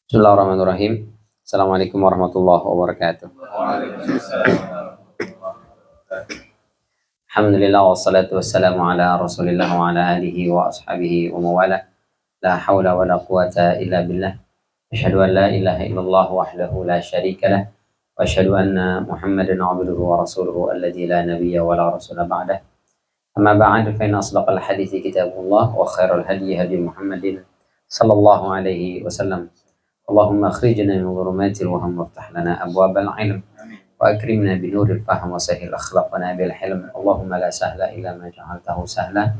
Bismillahirrahmanirrahim. Assalamualaikum warahmatullahi wabarakatuh. Alhamdulillah wassalatu wassalamu ala Rasulillah wa ala alihi wa ashabihi wa mawala. La haula wa la quwata illa billah. Asyhadu an la ilaha illallah wahdahu la syarika lah. Wa asyhadu anna Muhammadan abduhu wa rasuluhu alladzi la nabiyya wa la rasula ba'dah. Amma ba'du fa inna asdaqal hadithi kitabullah wa khairal hadi hadi Muhammadin sallallahu alaihi wasallam. Allahumma akhrijna min dhulumatil waham waftah lana abwabal ilm wa akrimna bi nuril fahm wa sahhil akhlaqana bil hilm. Allahumma la sahla illa ma ja'altahu sahla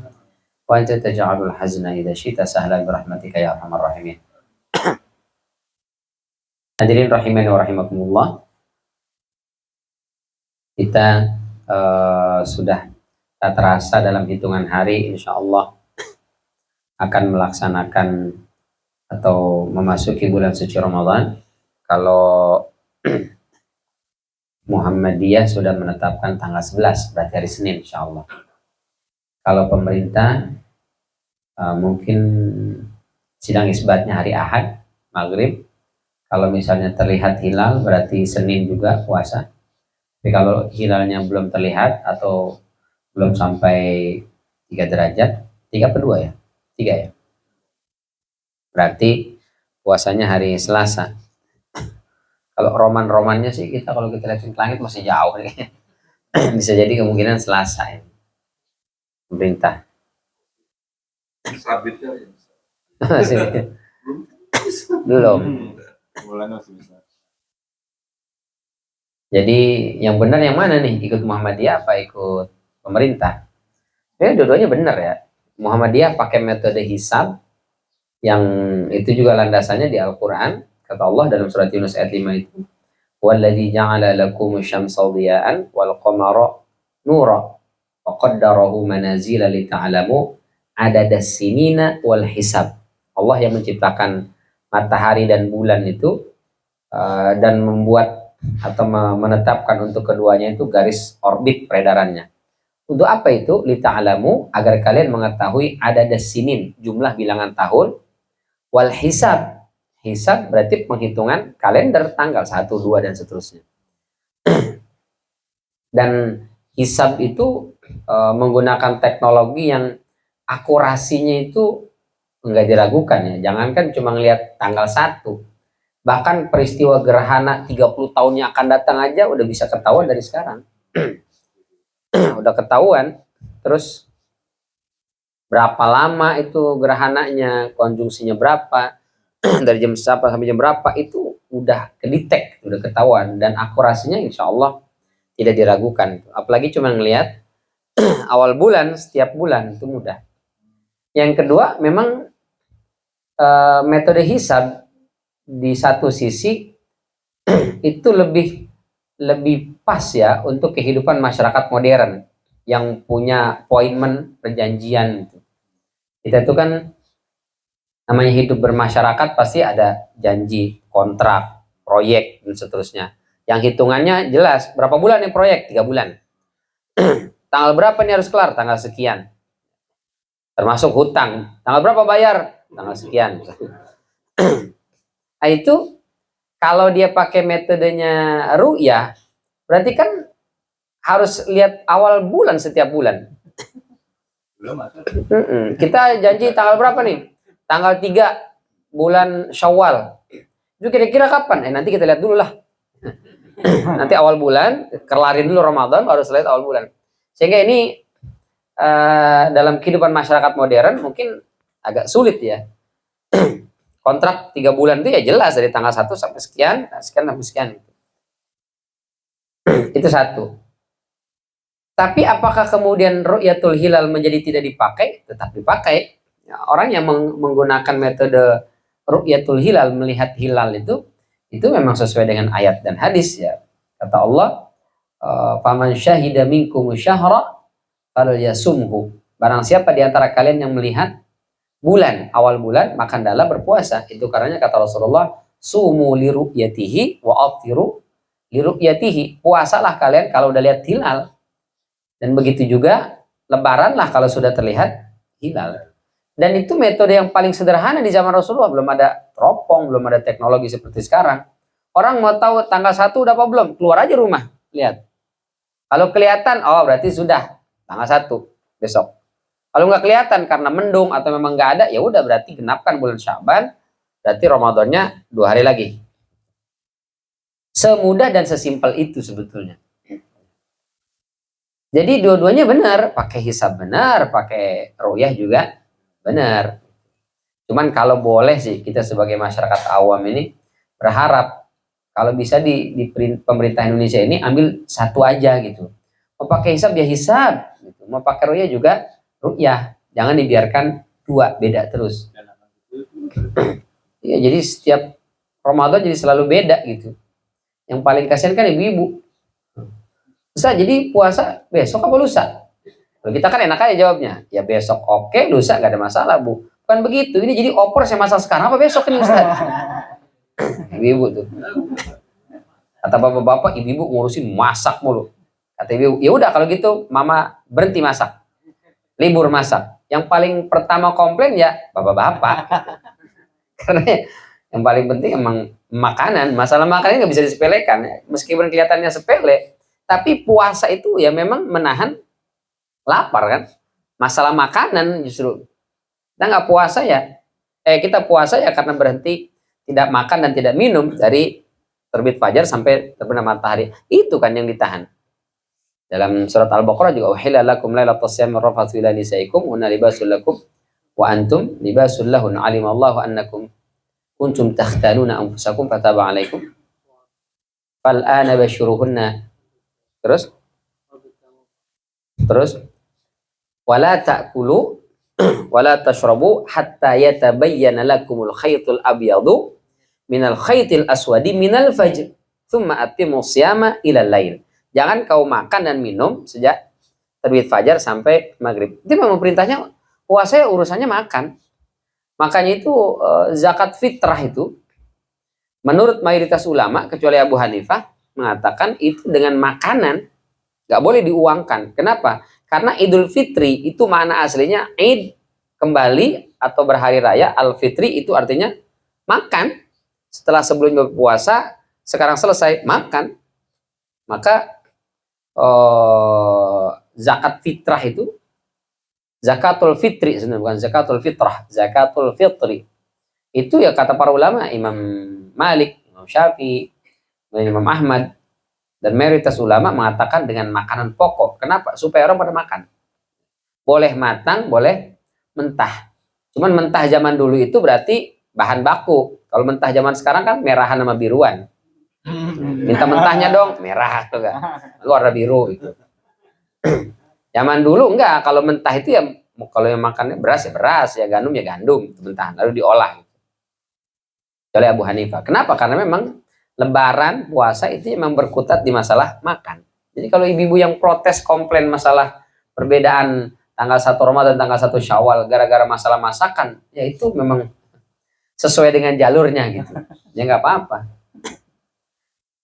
wa anta taj'alul hazna idza syi'ta sahla bi rahmatika ya arhamar rahimin. Hadirin rahimani wa rahimakumullah. Kita sudah tak terasa dalam hitungan hari insyaallah akan melaksanakan atau memasuki bulan suci Ramadan. Kalau Muhammadiyah sudah menetapkan tanggal 11, berarti hari Senin insya Allah. Kalau pemerintah mungkin sidang isbatnya hari Ahad, maghrib. Kalau misalnya terlihat hilal berarti Senin juga puasa. Tapi kalau hilalnya belum terlihat atau belum sampai 3 derajat, 3 per 2 ya? 3 ya? Berarti puasanya hari Selasa. Kalau roman-romannya sih kalau kita lihat ke langit masih jauh nih. Bisa jadi kemungkinan Selasa ya. Pemerintah. Sabitnya ya. Belum. Jadi yang benar yang mana nih? Ikut Muhammadiyah apa ikut pemerintah? Ya dua-duanya benar ya. Muhammadiyah pakai metode hisab yang itu juga landasannya di Al-Quran. Kata Allah dalam surat Yunus ayat 5 itu, "Walladzi ja'ala lakum asy-syamsa dhiya'an wal qamara nura wa qaddarahu manazila lita'lamu adadas sinina wal hisab." Allah yang menciptakan matahari dan bulan itu dan membuat atau menetapkan untuk keduanya itu garis orbit peredarannya. Untuk apa itu? Lita'lamu, agar kalian mengetahui adadas sinin, jumlah bilangan tahun, wal hisab. Hisab berarti penghitungan kalender tanggal 1, 2 dan seterusnya. Dan hisab itu menggunakan teknologi yang akurasinya itu enggak diragukan ya. Jangankan cuma ngelihat tanggal 1. Bahkan peristiwa gerhana 30 tahun yang akan datang aja udah bisa ketahuan dari sekarang. Udah ketahuan. Terus berapa lama itu gerhananya, konjungsinya berapa, dari jam berapa sampai jam berapa, itu udah kedetek, udah ketahuan, dan akurasinya insya Allah tidak diragukan. Apalagi cuma ngelihat awal bulan, setiap bulan itu mudah. Yang kedua, memang metode hisab di satu sisi itu lebih pas ya untuk kehidupan masyarakat modern yang punya appointment, perjanjian gitu. Kita itu kan namanya hidup bermasyarakat pasti ada janji, kontrak, proyek dan seterusnya. Yang hitungannya jelas, berapa bulan nih proyek? 3 bulan. Tanggal berapa nih harus kelar? Tanggal sekian. Termasuk hutang. Tanggal berapa bayar? Tanggal sekian. Nah itu kalau dia pakai metodenya ru'yah, berarti kan harus lihat awal bulan setiap bulan. Kita janji tanggal berapa nih? Tanggal 3 bulan Syawal. Itu kira-kira kapan? Nanti kita lihat dulu lah. Nanti awal bulan, kelarin dulu Ramadan, baru lihat awal bulan. Sehingga ini dalam kehidupan masyarakat modern mungkin agak sulit ya. Kontrak 3 bulan itu ya jelas dari tanggal 1 sampai sekian, sekian sampai sekian. Itu satu. Tapi apakah kemudian ru'yatul hilal menjadi tidak dipakai? Tetap dipakai. Ya, orang yang menggunakan metode ru'yatul hilal, melihat hilal itu memang sesuai dengan ayat dan hadis ya. Kata Allah, "Faman syahida minkum syahra falyasumhu." Barang siapa di antara kalian yang melihat bulan, awal bulan, maka hendaklah berpuasa. Itu karenanya kata Rasulullah, "Sumu li ru'yatihi wa aftiru li ru'yatihi." Puasalah kalian kalau udah lihat hilal. Dan begitu juga lebaranlah kalau sudah terlihat hilal. Dan itu metode yang paling sederhana di zaman Rasulullah. Belum ada teropong, belum ada teknologi seperti sekarang. Orang mau tahu tanggal 1 udah apa belum? Keluar aja rumah, lihat. Kalau kelihatan, oh berarti sudah tanggal 1 besok. Kalau nggak kelihatan karena mendung atau memang nggak ada, ya udah berarti genapkan bulan Syaban, berarti Ramadannya 2 hari lagi. Semudah dan sesimpel itu sebetulnya. Jadi dua-duanya benar, pakai hisab benar, pakai ru'yah juga benar. Cuman kalau boleh sih kita sebagai masyarakat awam ini berharap kalau bisa di pemerintah Indonesia ini ambil satu aja gitu. Mau pakai hisab ya hisab, gitu. Mau pakai ru'yah juga ru'yah. Jangan dibiarkan dua beda terus. Ya, jadi setiap Ramadan jadi selalu beda gitu. Yang paling kasihan kan ibu-ibu. Ustaz, jadi puasa besok apa lusa? Kalau kita kan enak aja jawabnya. Ya besok oke, lusa gak ada masalah, Bu. Bukan begitu. Ini jadi opor saya masak sekarang apa besok ini, Ustaz? Ibu-ibu tuh. Kata bapak-bapak, ibu-ibu ngurusin masak mulu. Kata ibu, ya udah kalau gitu mama berhenti masak. Libur masak. Yang paling pertama komplain ya bapak-bapak. Karena yang paling penting emang makanan. Masalah makanan nggak bisa disepelekan. Meskipun kelihatannya sepele, tapi puasa itu ya memang menahan lapar kan. Masalah makanan justru. Kita nggak puasa ya. Kita puasa ya karena berhenti tidak makan dan tidak minum dari terbit fajar sampai terbenam matahari. Itu kan yang ditahan. Dalam surat Al-Baqarah juga uhilla lakum lailatas siyami rafatsu ila nisaikum hunna libasul lakum wa antum libasul lahun alimallahu annakum kuntum takhtanuna anfusakum fataba alaikum fal ana bashuruhunna. Terus wala ta'kulu wala tashrabu hatta yatabayyana lakumul khaytul abyadu minal khaytil aswadi minal fajr thumma atimmu siyama ilal lail. Jangan kau makan dan minum sejak terbit fajar sampai maghrib. Itu memang perintahnya puasa urusannya makan. Makanya itu zakat fitrah itu menurut mayoritas ulama kecuali Abu Hanifah mengatakan itu dengan makanan, nggak boleh diuangkan. Kenapa? Karena Idul Fitri itu makna aslinya Id, kembali atau berhari raya. Al-Fitri itu artinya makan. Setelah sebelumnya berpuasa, sekarang selesai makan. Maka zakat fitrah itu zakatul fitri sebenarnya, bukan zakatul fitrah, zakatul fitri itu ya kata para ulama, Imam Malik, Imam Syafi'i, Imam Ahmad dan mayoritas ulama mengatakan dengan makanan pokok. Kenapa? Supaya orang pada makan. Boleh matang, boleh mentah. Cuman mentah zaman dulu itu berarti bahan baku. Kalau mentah zaman sekarang kan merahan sama biruan. Minta mentahnya dong, merah tuh kan, warna biru gitu. Zaman dulu enggak, kalau mentah itu ya, kalau yang makannya beras ya beras, ya gandum ya gandum, mentah lalu diolah. Oleh Abu Hanifah. Kenapa? Karena memang Lebaran puasa itu memang berkutat di masalah makan. Jadi kalau ibu-ibu yang protes komplain masalah perbedaan tanggal 1 Ramadan dan tanggal 1 Syawal gara-gara masalah masakan, ya itu memang sesuai dengan jalurnya gitu. Ya nggak apa-apa.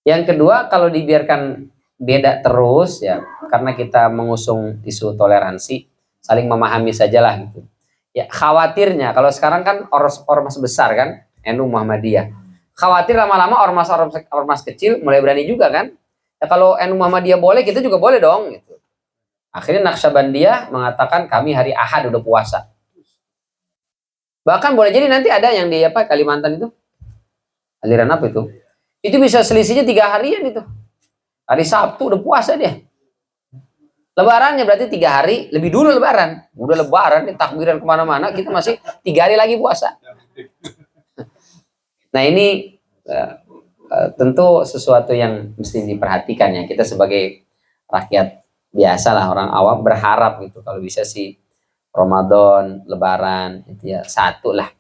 Yang kedua, kalau dibiarkan beda terus ya, karena kita mengusung isu toleransi, saling memahami sajalah gitu. Ya khawatirnya kalau sekarang kan ormas besar kan, NU Muhammadiyah. Khawatir lama-lama ormas kecil mulai berani juga kan. Ya kalau NU Muhammadiyah boleh, kita juga boleh dong gitu. Akhirnya Naqsyabandiyah mengatakan kami hari Ahad udah puasa. Bahkan boleh jadi nanti ada yang di Kalimantan itu. Aliran apa itu? Itu bisa selisihnya 3 harian itu. Hari Sabtu udah puasa dia. Lebarannya berarti 3 hari lebih dulu lebaran. Udah lebaran nih takbiran kemana-mana, kita masih 3 hari lagi puasa. Nah ini tentu sesuatu yang mesti diperhatikan ya. Kita sebagai rakyat biasa lah, orang awam berharap gitu kalau bisa sih Ramadan, Lebaran itu ya satu lah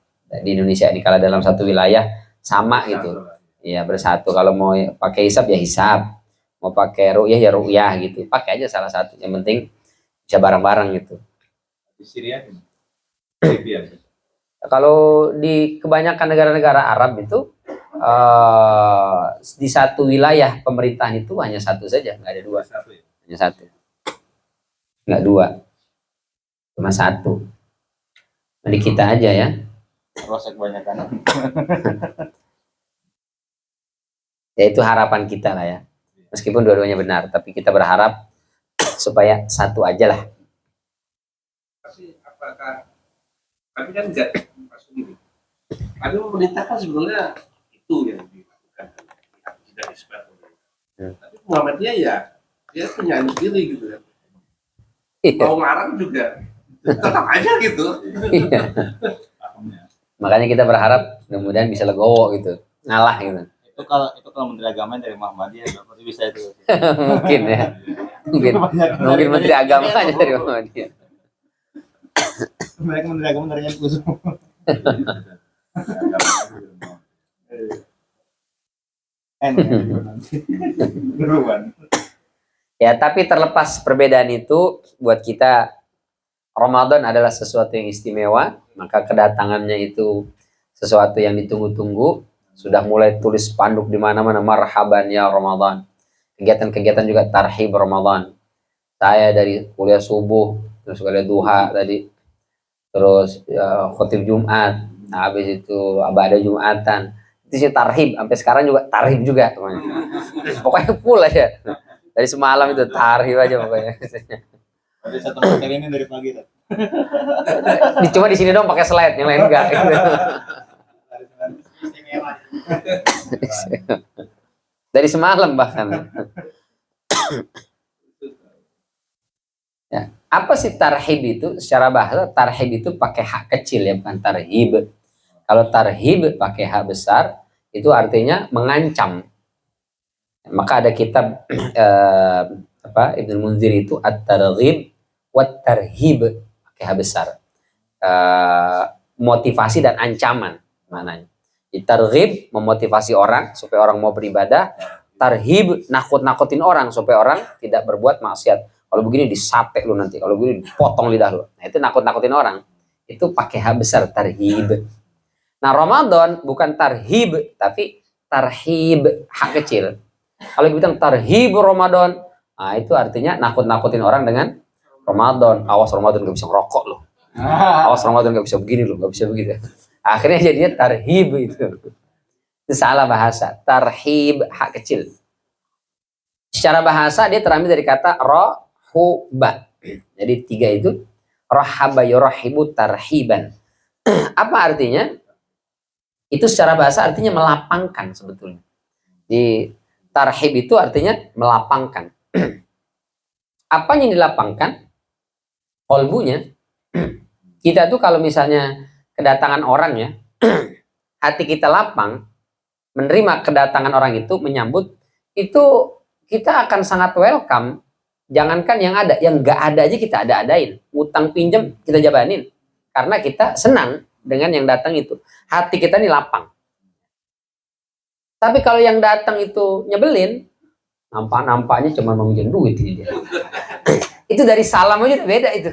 di Indonesia ini, kalau dalam satu wilayah sama gitu. Ya bersatu. Kalau mau pakai hisab ya hisab, mau pakai ru'yah ya ru'yah gitu. Pakai aja salah satu. Yang penting bisa bareng-bareng gitu. Di Syria, kalau di kebanyakan negara-negara Arab itu di satu wilayah pemerintahan itu hanya satu saja, nggak ada dua. Hanya satu, nggak dua, cuma satu. Di kita aja ya. Rosek banyak kan. Ya itu harapan kita lah ya. Meskipun dua-duanya benar, tapi kita berharap supaya satu aja lah. Tapi apakah, tapi kan enggak maksud ini. Kami memerintahkan sebenarnya itu yang dilakukan tidak disebut. Tapi Muhammadiyah ya dia punya sendiri gitu kan. Mau ngarang juga tetap aja gitu. Iya. Makanya kita berharap mudah-mudahan bisa legowo gitu, ngalah gitu. Itu kalau Menteri Agama dari Muhammadiyah berarti bisa itu. Mungkin ya. Mungkin Menteri Agama aja dari Muhammadiyah. Mereka Menteri Agama dari yang khusus. Ya, tapi terlepas perbedaan itu, buat kita Ramadan adalah sesuatu yang istimewa, maka kedatangannya itu sesuatu yang ditunggu-tunggu. Sudah mulai tulis spanduk di mana-mana, marhaban ya Ramadan. Kegiatan-kegiatan juga tarhib Ramadan. Saya dari kuliah subuh, terus kuliah duha tadi, terus khotib Jumat, habis itu ibadah Jumatan. Itu sih tarhib, sampai sekarang juga tarhib juga teman. Pokoknya full aja. Dari semalam itu tarhib aja pokoknya. Ada satu materi ini dari pagi tuh. Cuma di sini dong pakai slide, yang lain enggak. Gitu. Dari semalam bahkan. Ya, apa sih tarhib itu? Secara bahasa tarhib itu pakai hak kecil ya, bukan tarhib. Kalau tarhib pakai hak besar itu artinya mengancam. Maka ada kitab Ibnu Munzir itu at-targhib wat tarhib pakai hak besar. Motivasi dan ancaman mananya. Targhib memotivasi orang supaya orang mau beribadah, tarhib nakut-nakutin orang supaya orang tidak berbuat maksiat. Kalau begini disate lu nanti, kalau begini dipotong lidah lu. Nah, itu nakut-nakutin orang. Itu pakai hak besar, tarhib. Nah, Ramadan bukan tarhib tapi tarhib, hak kecil. Kalau bilang tarhib Ramadan, nah itu artinya nakut-nakutin orang dengan Ramadan. Awas Ramadan gak bisa ngerokok loh. Awas Ramadan gak bisa begini loh, gak bisa begitu. Akhirnya jadinya tarhib itu. Itu salah bahasa. Tarhib, hak kecil. Secara bahasa dia terambil dari kata rohuba. Jadi tiga itu. Rohaba yorohibu tarhiban. Apa artinya? Itu secara bahasa artinya melapangkan sebetulnya. Di tarhib itu artinya melapangkan. Apa yang dilapangkan? Kolbunya. Kita tuh kalau misalnya kedatangan orang ya, hati kita lapang, menerima kedatangan orang itu, menyambut, itu kita akan sangat welcome. Jangankan yang ada, yang gak ada aja kita ada-adain. Utang pinjam kita jabanin. Karena kita senang dengan yang datang itu. Hati kita ini lapang. Tapi kalau yang datang itu nyebelin, nampak-nampaknya cuma mau minjem duit ini dia. Itu dari salam aja udah beda itu.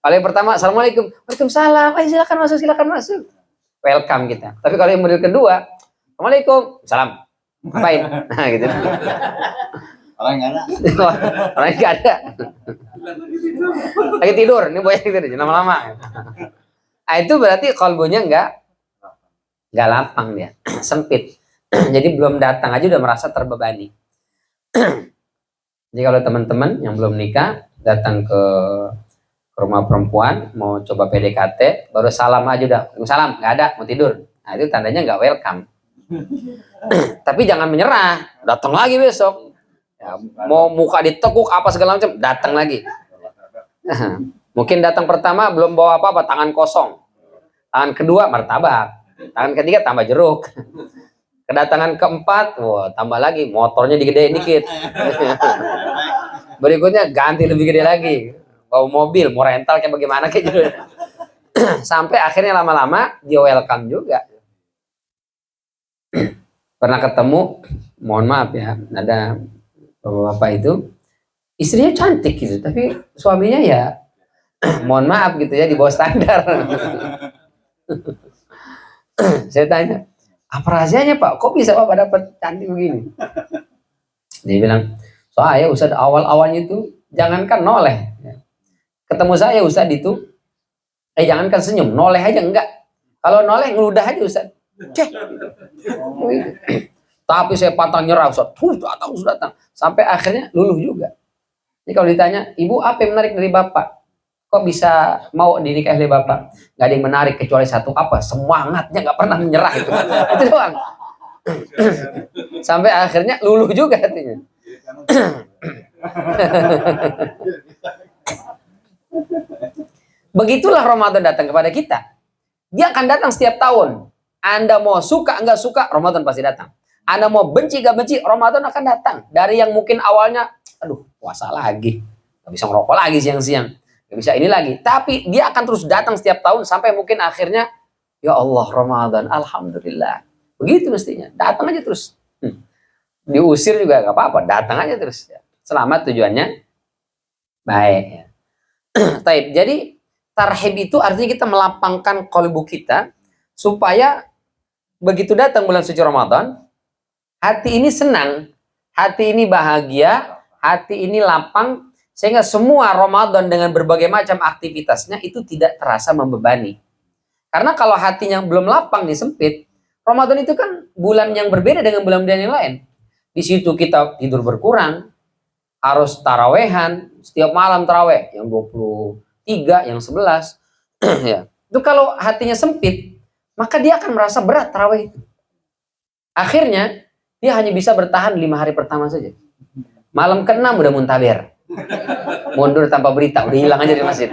Kalau yang pertama, Assalamualaikum, Waalaikumsalam, ayo silakan masuk. Welcome kita. Tapi kalau yang model kedua, Assalamualaikum, salam. Ngapain? Nah gitu. Orang nggak ada. Orang nggak ada. Lagi tidur, ini boy tidur lama-lama. Nah, itu berarti kolbunya nggak lapang dia, sempit. Jadi belum datang aja udah merasa terbebani. Jadi kalau teman-teman yang belum nikah datang ke rumah perempuan mau coba PDKT, baru salam aja udah, salam nggak ada, mau tidur. Nah itu tandanya nggak welcome. Tapi jangan menyerah, datang lagi besok. Ya, mau muka ditekuk apa segala macam, datang lagi. Mungkin datang pertama belum bawa apa-apa, tangan kosong. Tangan kedua martabak, tangan ketiga tambah jeruk. Kedatangan keempat, wah tambah lagi, motornya digedein dikit. Berikutnya ganti lebih gede lagi. Bawa mobil, mau rental kayak bagaimana kayak gitu. Sampai akhirnya lama-lama dia welcome juga. Pernah ketemu, mohon maaf ya, ada bapak itu istrinya cantik gitu, tapi suaminya ya mohon maaf gitu ya, di bawah standar. Saya tanya, apa rahasianya Pak? Kok bisa Bapak dapat cantik begini? Dia bilang, soalnya Ustadz awal-awalnya itu jangankan noleh, ketemu saya Ustadz itu, jangankan senyum, noleh aja enggak. Kalau noleh ngeludah aja Ustaz. Cek. Tapi saya pantang nyerah Ustaz. Terus datang. Sampai akhirnya luluh juga. Jadi kalau ditanya, ibu apa yang menarik dari bapak? Kok bisa mau dinikahi oleh bapak? Gak ada yang menarik kecuali satu apa? Semangatnya gak pernah menyerah itu. Itu doang. Sampai akhirnya luluh juga hatinya. Begitulah Ramadan datang kepada kita. Dia akan datang setiap tahun. Anda mau suka nggak suka, Ramadan pasti datang. Anda mau benci nggak benci, Ramadan akan datang. Dari yang mungkin awalnya, aduh puasa lagi, nggak bisa ngerokok lagi siang-siang, nggak bisa ini lagi. Tapi dia akan terus datang setiap tahun sampai mungkin akhirnya, ya Allah Ramadan, alhamdulillah. Begitu mestinya, datang aja terus. Diusir juga nggak apa-apa, datang aja terus. Selamat tujuannya baik. Taib. Jadi tarhib itu artinya kita melapangkan kolbu kita supaya begitu datang bulan suci Ramadan, hati ini senang, hati ini bahagia, hati ini lapang, sehingga semua Ramadan dengan berbagai macam aktivitasnya itu tidak terasa membebani. Karena kalau hatinya belum lapang nih, sempit, Ramadan itu kan bulan yang berbeda dengan bulan-bulan yang lain. Di situ kita tidur berkurang, harus tarawehan, setiap malam taraweh, yang 23, yang 11. Ya. Itu kalau hatinya sempit, maka dia akan merasa berat taraweh itu. Akhirnya, dia hanya bisa bertahan 5 hari pertama saja. Malam ke-6 udah muntaber. Mundur tanpa berita, udah hilang aja di masjid.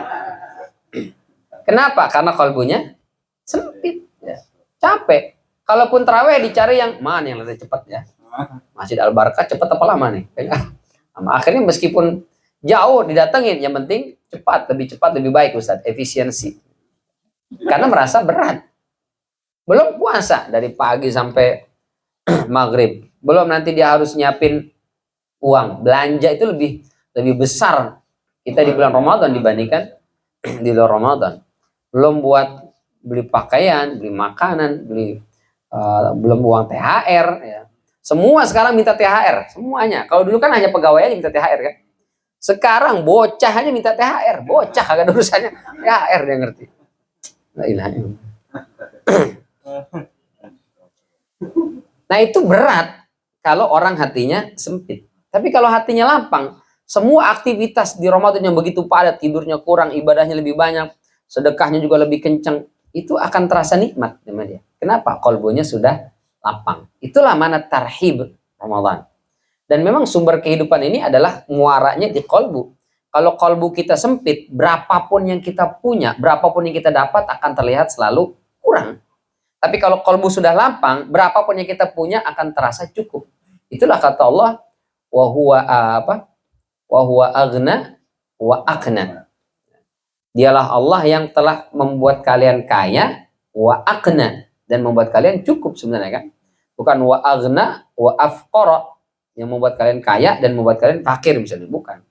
Kenapa? Karena kalbunya sempit. Ya. Capek. Kalaupun taraweh dicari yang mana yang lebih cepat ya. Masjid Al-Barakah cepat apa lama nih? Akhirnya meskipun jauh didatengin, yang penting cepat, lebih baik Ustaz, efisiensi. Karena merasa berat. Belum puasa dari pagi sampai maghrib. Belum nanti dia harus nyiapin uang. Belanja itu lebih besar kita di bulan Ramadan dibandingkan di luar Ramadan. Belum buat beli pakaian, beli makanan, belum uang THR ya. Semua sekarang minta THR, semuanya. Kalau dulu kan hanya pegawai aja minta THR kan. Sekarang bocah aja minta THR, bocah kagak ada urusannya THR, dia ngerti. La ilaha illallah. Nah itu berat kalau orang hatinya sempit. Tapi kalau hatinya lapang, semua aktivitas di Ramadan yang begitu padat, tidurnya kurang, ibadahnya lebih banyak, sedekahnya juga lebih kencang, itu akan terasa nikmat sama dia. Kenapa? Kolbunya sudah lapang. Itulah mana tarhib Ramadan. Dan memang sumber kehidupan ini adalah muaranya di kolbu. Kalau kolbu kita sempit, berapapun yang kita punya, berapapun yang kita dapat akan terlihat selalu kurang. Tapi kalau kolbu sudah lapang, berapapun yang kita punya akan terasa cukup. Itulah kata Allah, wa huwa aghna wa aqna. Dialah Allah yang telah membuat kalian kaya, wa aqna, dan membuat kalian cukup sebenarnya kan. Bukan wa aghna wa afqara, yang membuat kalian kaya dan membuat kalian fakir misalnya, bukan.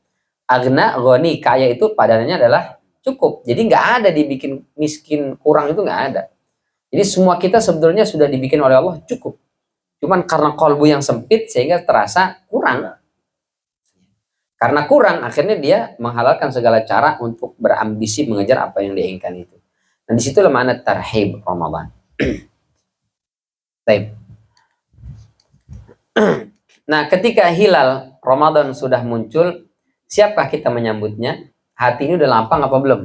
Aghna, ghani, kaya itu padanannya adalah cukup. Jadi nggak ada dibikin miskin, kurang, itu nggak ada. Jadi semua kita sebetulnya sudah dibikin oleh Allah cukup. Cuman karena kolbu yang sempit sehingga terasa kurang. Karena kurang, akhirnya dia menghalalkan segala cara untuk berambisi mengejar apa yang diinginkan itu. Dan disitulah mana tarhib Ramadan. Baik. Nah, ketika hilal Ramadan sudah muncul, siapkah kita menyambutnya? Hati ini udah lapang apa belum?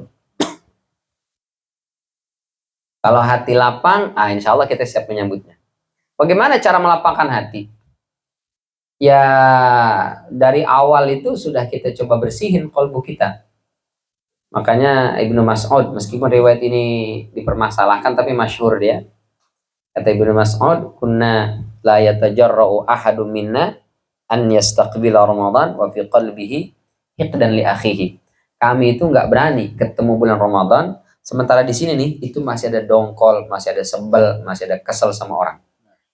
Kalau hati lapang, insya Allah kita siap menyambutnya. Bagaimana cara melapangkan hati? Ya, dari awal itu sudah kita coba bersihin kolbu kita. Makanya Ibnu Mas'ud, meskipun riwayat ini dipermasalahkan, tapi masyhur dia. Kata Ibnu Mas'ud, kunna la yatajarra'u ahadun minna an yastaqbila Ramadan wa fi qalbihi hiqdan li akhihi. Kami itu nggak berani ketemu bulan Ramadan, sementara di sini nih itu masih ada dongkol, masih ada sebel, masih ada kesel sama orang.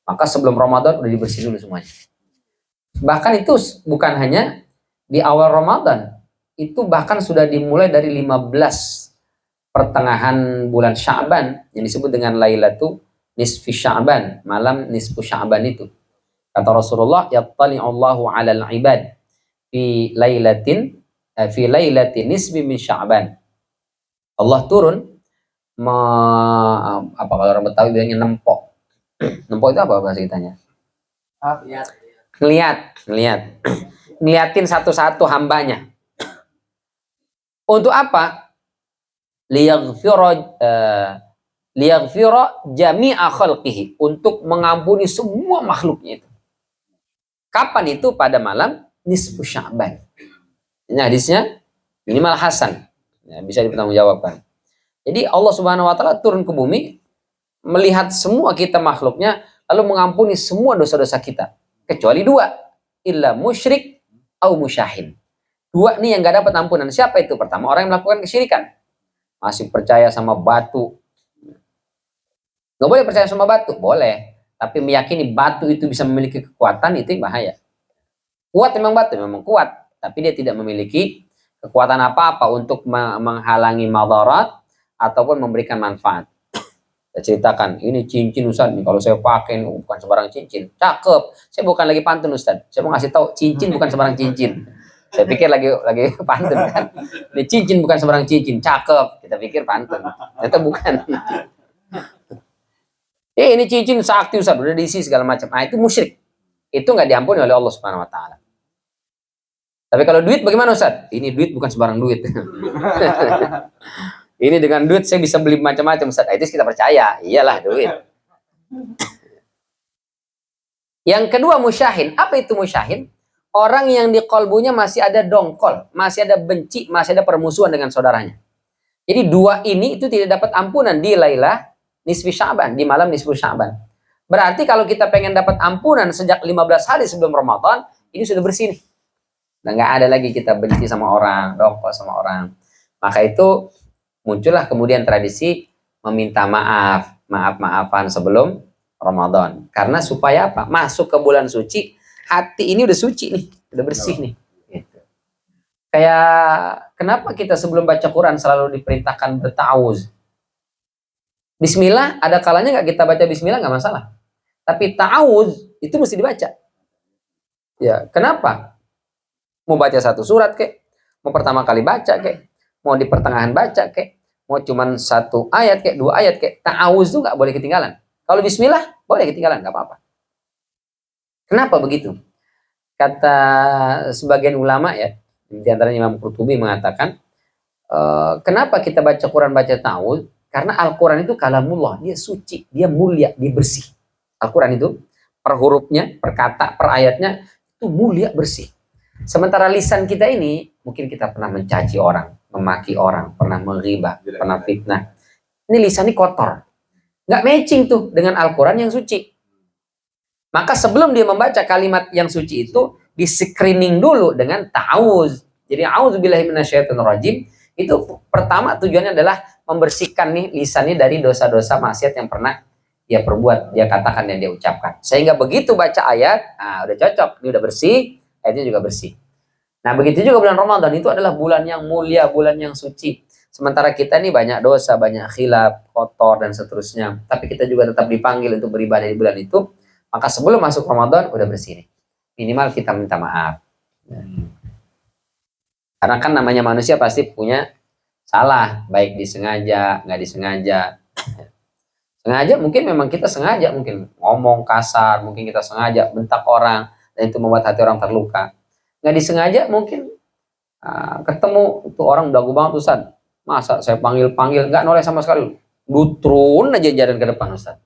Maka sebelum Ramadan udah dibersihin dulu semuanya. Bahkan itu bukan hanya di awal Ramadan, itu bahkan sudah dimulai dari 15 pertengahan bulan Sya'ban yang disebut dengan Lailatu Nisfi Sya'ban, malam nisfu Sya'ban itu. Kata Rasulullah, yattali'allahu 'alal 'ibad fi lailatin nisbi min Sya'ban. Allah turun apa kalau orang Betawi bilangnya nempok. Nempok itu apa bahasa kitanya? Ngeliatin satu-satu hambanya. Untuk apa? Liyaghfira jami'a khalqihi, untuk mengampuni semua makhluknya itu. Kapan itu? Pada malam nisfu Sya'ban. Ini hadisnya minimal hasan. Ya, bisa dipertanggungjawabkan. Jadi Allah Subhanahu wa taala turun ke bumi, melihat semua kita makhluknya, lalu mengampuni semua dosa-dosa kita. Kecuali dua. Illa musyrik au musyahin. Dua nih yang gak dapat ampunan. Siapa itu? Pertama, orang yang melakukan kesyirikan. Masih percaya sama batu. Gak boleh percaya sama batu, boleh. Tapi meyakini batu itu bisa memiliki kekuatan, itu yang bahaya. Kuat memang batu, memang kuat. Tapi dia tidak memiliki kekuatan apa-apa untuk menghalangi madarat ataupun memberikan manfaat. Saya ceritakan, ini cincin Ustaz nih, kalau saya pakai bukan sembarang cincin. Cakep. Saya bukan lagi pantun Ustaz. Saya mau ngasih tahu, cincin bukan sembarang cincin. Saya pikir lagi pantun kan. Ini cincin bukan sembarang cincin, cakep. Kita pikir pantun. Ternyata bukan. Ini cincin sakti Ustaz, udah diisi segala macam. Ah, itu musyrik. Itu nggak diampuni oleh Allah Subhanahu wa taala. Tapi kalau duit bagaimana Ustaz? Ini duit bukan sembarang duit. Ini dengan duit saya bisa beli macam-macam Ustaz. Itu kita percaya. Iyalah duit. Yang kedua musyahin. Apa itu musyahin? Orang yang di kolbunya masih ada dongkol, masih ada benci, masih ada permusuhan dengan saudaranya. Jadi dua ini itu tidak dapat ampunan di Lailah nisfi Sya'ban, di malam nisfu Sya'ban. Berarti kalau kita pengen dapat ampunan sejak 15 hari sebelum Ramadan, ini sudah bersih nih. Dan nggak ada lagi kita benci sama orang, dongkol sama orang. Maka itu muncullah kemudian tradisi meminta maaf-maafan sebelum Ramadan. Karena supaya apa? Masuk ke bulan suci, hati ini udah suci nih, udah bersih nih. Gitu. Kayak kenapa kita sebelum baca Quran selalu diperintahkan berta'awuz? Bismillah, ada kalanya nggak kita baca Bismillah nggak masalah. Tapi ta'awuz itu mesti dibaca. Ya, kenapa? Mau baca satu surat kek, mau pertama kali baca kek, mau di pertengahan baca kek, mau cuman satu ayat kek, dua ayat kek, ta'awuz itu nggak boleh ketinggalan. Kalau Bismillah boleh ketinggalan, nggak apa-apa. Kenapa begitu? Kata sebagian ulama ya, di antaranya Imam Qurtubi mengatakan, kenapa kita baca Quran baca ta'awuz? Karena Al-Quran itu kalamullah, dia suci, dia mulia, dia bersih. Al-Quran itu per hurufnya, per kata, per ayatnya itu mulia, bersih. Sementara lisan kita ini mungkin kita pernah mencaci orang, memaki orang, pernah menghibah, pernah fitnah. Ini lisan ini kotor, nggak matching tuh dengan Al-Quran yang suci. Maka sebelum dia membaca kalimat yang suci itu di screening dulu dengan ta'awuz. Jadi a'udzubillahi minasyaitonirrajim itu pertama tujuannya adalah membersihkan nih lisannya dari dosa-dosa maksiat yang pernah dia perbuat, dia katakan dan dia ucapkan. Sehingga begitu baca ayat, nah udah cocok, ini udah bersih, ayatnya juga bersih. Nah begitu juga bulan Ramadan itu adalah bulan yang mulia, bulan yang suci. Sementara kita nih banyak dosa, banyak khilaf, kotor dan seterusnya. Tapi kita juga tetap dipanggil untuk beribadah di bulan itu. Maka sebelum masuk Ramadan udah bersih nih. Minimal kita minta maaf. Karena kan namanya manusia pasti punya salah, baik disengaja, nggak disengaja. Sengaja mungkin memang kita sengaja, mungkin ngomong kasar, mungkin kita sengaja bentak orang, dan itu membuat hati orang terluka. Nggak disengaja mungkin ketemu itu orang dagu banget Ustaz. Masa saya panggil-panggil, nggak noleh sama sekali. Dutrun aja jalan ke depan Ustaz.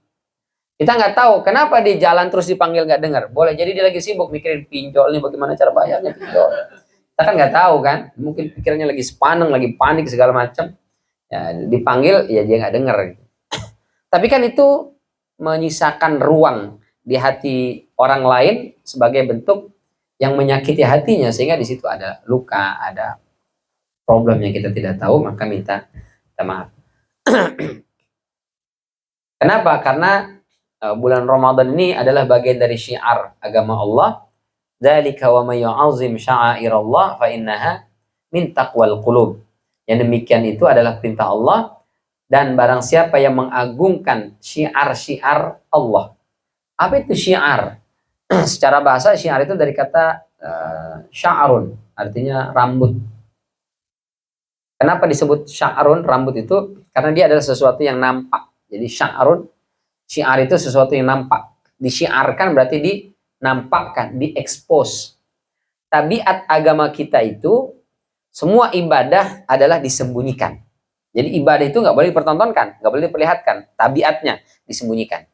Kita nggak tahu kenapa dia jalan terus dipanggil nggak dengar. Boleh jadi dia lagi sibuk mikirin pinjol nih, bagaimana cara bayarnya pinjol. Kita kan nggak tahu kan, mungkin pikirannya lagi sepaneng, lagi panik segala macam. Ya, dipanggil ya dia nggak dengar. Tapi kan itu menyisakan ruang di hati orang lain sebagai bentuk yang menyakiti hatinya, sehingga di situ ada luka, ada problem yang kita tidak tahu, maka minta maaf. Kenapa? Karena bulan Ramadan ini adalah bagian dari syiar agama Allah. Dzalika wa may yu'azzim sya'airallah fa innaha min taqwal qulub. Yang demikian itu adalah perintah Allah, dan barang siapa yang mengagungkan syiar-syiar Allah. Apa itu syiar? Secara bahasa syiar itu dari kata sya'run, artinya rambut. Kenapa disebut sya'run, rambut itu? Karena dia adalah sesuatu yang nampak. Jadi sya'run, syiar itu sesuatu yang nampak. Disyiarkan berarti dinampakkan, diekspos. Tabiat agama kita itu, semua ibadah adalah disembunyikan. Jadi ibadah itu nggak boleh dipertontonkan, nggak boleh diperlihatkan. Tabiatnya disembunyikan.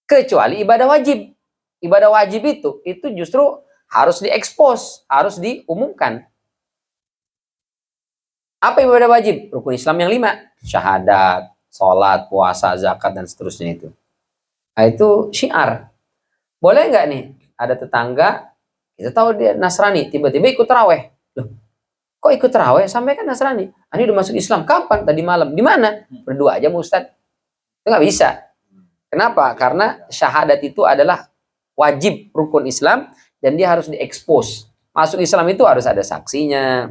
Kecuali ibadah wajib. Ibadah wajib itu justru harus diekspos, harus diumumkan. Apa ibadah wajib? Rukun Islam yang 5. Syahadat, sholat, puasa, zakat, dan seterusnya itu. Nah, itu syiar. Boleh nggak nih, ada tetangga, kita tahu dia Nasrani, tiba-tiba ikut taraweh. Loh, kok ikut taraweh? Sampai kan Nasrani. Ini udah masuk Islam. Kapan? Tadi malam. Di mana? Berdua aja sama Ustadz. Itu nggak bisa. Kenapa? Karena syahadat itu adalah wajib rukun Islam dan dia harus diekspos. Masuk Islam itu harus ada saksinya.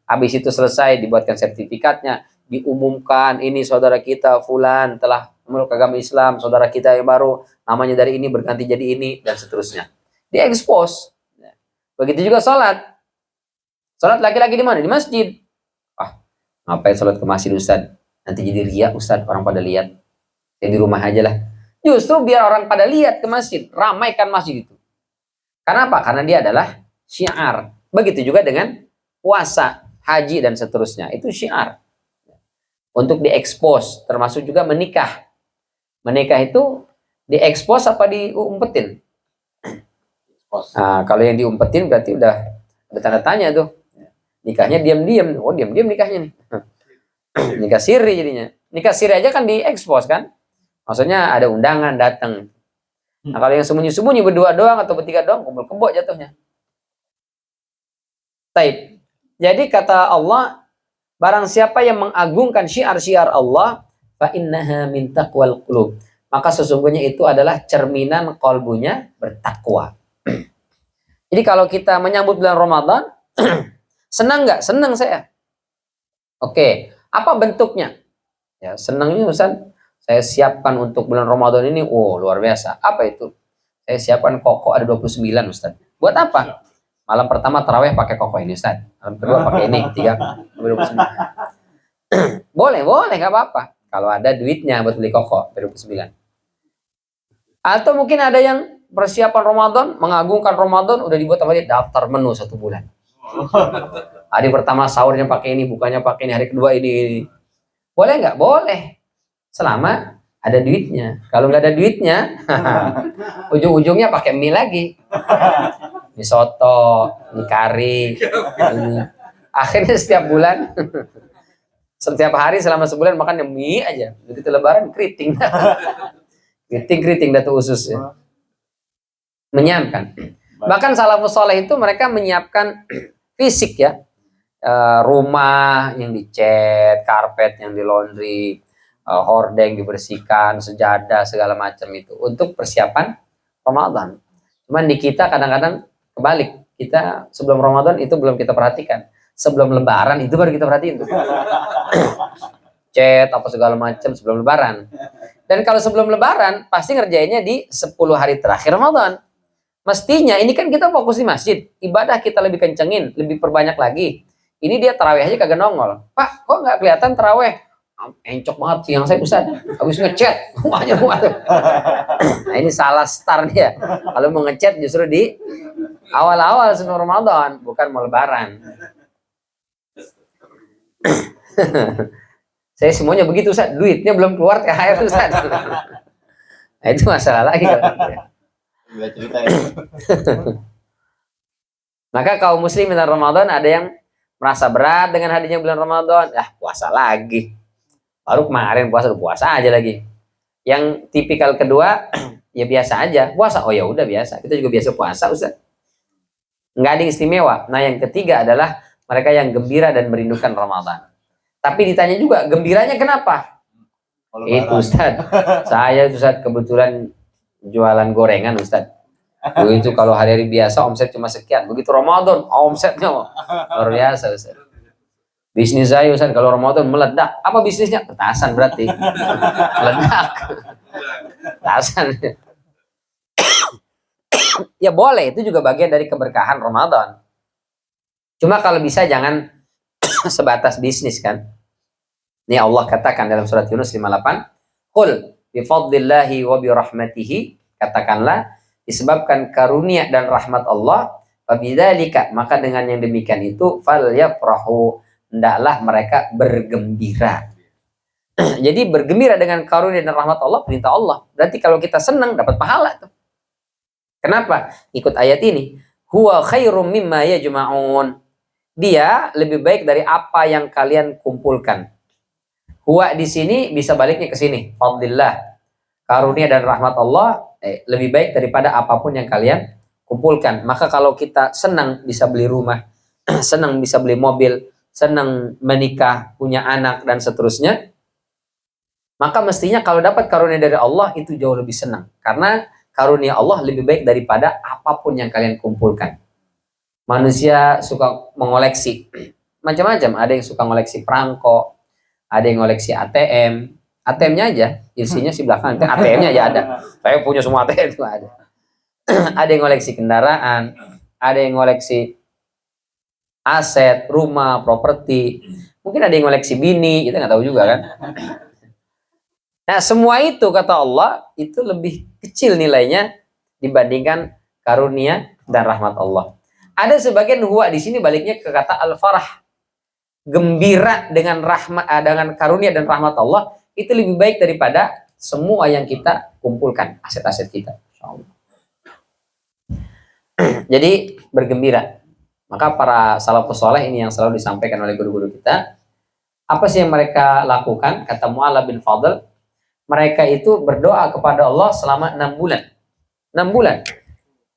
Habis itu selesai dibuatkan sertifikatnya, diumumkan ini saudara kita fulan telah memeluk agama Islam, saudara kita yang baru namanya dari ini berganti jadi ini dan seterusnya. Diekspos. Begitu juga sholat. Sholat laki-laki di mana? Di masjid. Ah, ngapain sholat ke masjid Ustaz? Nanti jadi riya Ustaz, orang pada lihat. Ya di rumah aja lah. Justru biar orang pada lihat ke masjid, ramaikan masjid itu. Karena apa? Karena dia adalah syiar. Begitu juga dengan puasa, haji dan seterusnya. Itu syiar. Untuk diekspos, termasuk juga menikah. Menikah itu diekspos apa diumpetin? Nah, kalau yang diumpetin berarti udah ada tanda tanya tuh. Nikahnya diam-diam. Oh, diam-diam nikahnya nih. Nikah siri jadinya. Nikah siri aja kan diekspos kan? Maksudnya ada undangan datang. Nah, kalau yang sembunyi-sembunyi berdua doang atau bertiga doang, kumpul kebo jatuhnya. Taib. Jadi kata Allah, barang siapa yang mengagungkan syiar-syiar Allah, fa innaha min taqwal qulub. Maka sesungguhnya itu adalah cerminan kolbunya bertakwa. Jadi kalau kita menyambut bulan Ramadan, senang nggak? Senang saya. Oke, apa bentuknya? Ya, senangnya Ustaz, saya siapkan untuk bulan Ramadan ini, luar biasa. Apa itu? Saya siapkan koko ada 29 Ustaz. Buat apa? Malam pertama taraweh pakai koko ini Ustaz. Malam kedua pakai ini, ketiga 29. Boleh, nggak apa-apa. Kalau ada duitnya buat beli koko 29. Atau mungkin ada yang persiapan Ramadan, mengagungkan Ramadan, udah dibuat apa dia? Daftar menu 1 bulan. Hari pertama sahurnya pakai ini, bukanya pakai ini, hari kedua ini. Boleh nggak? Boleh. Selama ada duitnya. Kalau nggak ada duitnya, ujung-ujungnya pakai mie lagi. Mie soto, mie kari. Akhirnya setiap bulan, setiap hari selama sebulan makan mie aja. Begitu lebaran keriting. Keriting datu usus ya. Menyiapkan. Bahkan salafus soleh itu mereka menyiapkan fisik ya. Rumah yang dicat, karpet yang di laundry, hordeng dibersihkan, sejadah segala macam itu untuk persiapan Ramadan. Cuman di kita kadang-kadang kebalik. Kita sebelum Ramadan itu belum kita perhatikan. Sebelum Lebaran itu baru kita perhatiin tuh. Cat apa segala macam sebelum Lebaran. Dan kalau sebelum Lebaran pasti ngerjainnya di 10 hari terakhir Ramadan. Mestinya ini kan kita fokus di masjid, ibadah kita lebih kencengin, lebih perbanyak lagi. Ini dia tarawih aja kagak nongol. Pak, kok nggak kelihatan tarawih? Encok banget siang saya Ustaz. Habis ngechat, banyak banget. Nah, ini salah start dia. Kalau mau ngechat justru di awal-awal sebelum Ramadan, bukan mau Lebaran. Saya semuanya begitu Ustaz, duitnya belum keluar THR Ustaz. Nah, itu masalah lagi kalau cerita ya. Maka kaum muslimin Ramadan ada yang merasa berat dengan hadirnya bulan Ramadan, puasa lagi. Baru kemarin puasa aja lagi. Yang tipikal kedua, ya biasa aja. Puasa, oh ya udah biasa. Kita juga biasa puasa Ustaz. Nggak ada yang istimewa. Nah yang ketiga adalah mereka yang gembira dan merindukan Ramadan. Tapi ditanya juga, gembiranya kenapa? Itu Ustaz. Saya Ustaz kebetulan jualan gorengan Ustaz. Itu kalau hari-hari biasa omset cuma sekian. Begitu Ramadan, omsetnya luar biasa Ustaz. Bisnis saya Ustaz kalau Ramadan meledak. Apa bisnisnya? Petasan berarti. Meledak. Petasan. Ya boleh, itu juga bagian dari keberkahan Ramadan. Cuma kalau bisa jangan sebatas bisnis kan. Ini Allah katakan dalam surat Yunus 58, qul bi fadlillahi wa bi rahmatihi, katakanlah disebabkan karunia dan rahmat Allah, fabidzalika, maka dengan yang demikian itu falyafrahu, hendaklah mereka bergembira. Jadi bergembira dengan karunia dan rahmat Allah, perintah Allah. Berarti kalau kita senang dapat pahala tuh. Kenapa? Ikut ayat ini. Huwa khairum mimma yajma'un. Dia lebih baik dari apa yang kalian kumpulkan. Huwa di sini bisa baliknya ke sini. Fadlillah. Karunia dan rahmat Allah lebih baik daripada apapun yang kalian kumpulkan. Maka kalau kita senang bisa beli rumah, senang bisa beli mobil, senang menikah, punya anak dan seterusnya, maka mestinya kalau dapat karunia dari Allah itu jauh lebih senang. Karena karunia Allah lebih baik daripada apapun yang kalian kumpulkan. Manusia suka mengoleksi macam-macam. Ada yang suka mengoleksi perangko, ada yang ngoleksi ATM. ATM-nya aja, isinya si belakang. ATM-nya aja ada. Saya punya semua ATM itu ada. Ada yang ngoleksi kendaraan, ada yang ngoleksi aset, rumah, properti. Mungkin ada yang ngoleksi bini, kita nggak tahu juga kan. Nah, semua itu kata Allah itu lebih kecil nilainya dibandingkan karunia dan rahmat Allah. Ada sebagian huwa di sini baliknya ke kata al-farah. Gembira dengan rahmat, dengan karunia dan rahmat Allah itu lebih baik daripada semua yang kita kumpulkan, aset-aset kita. Insyaallah. Jadi bergembira. Maka para salafus saleh ini yang selalu disampaikan oleh guru-guru kita. Apa sih yang mereka lakukan? Kata Mu'alla bin Fadl, mereka itu berdoa kepada Allah selama 6 bulan. 6 bulan.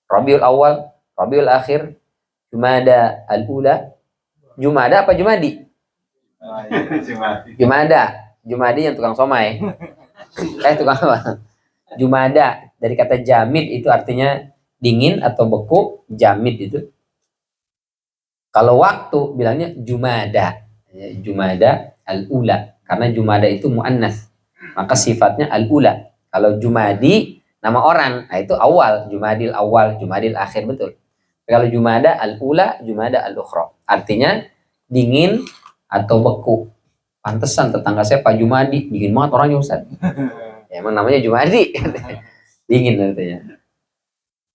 Rabiul Awal, Rabiul Akhir, Jumada Al-Ula. Jumada apa Jumadi? Jumada. Jumadi yang tukang somai. Tukang apa? Jumada. Dari kata jamid itu artinya dingin atau beku. Jamid itu. Kalau waktu bilangnya Jumada. Jumada Al-Ula. Karena Jumada itu mu'annas. Maka sifatnya Al-Ula. Kalau Jumadi nama orang. Nah itu awal. Jumadil awal. Jumadil akhir. Betul. Kalau Jumada Al-Ula, Jumada Al-Ukhra. Artinya dingin atau beku. Pantesan tetangga saya Pak Jumadi. Dingin banget orangnya Ustaz. Ya, emang namanya Jumadi. Dingin artinya.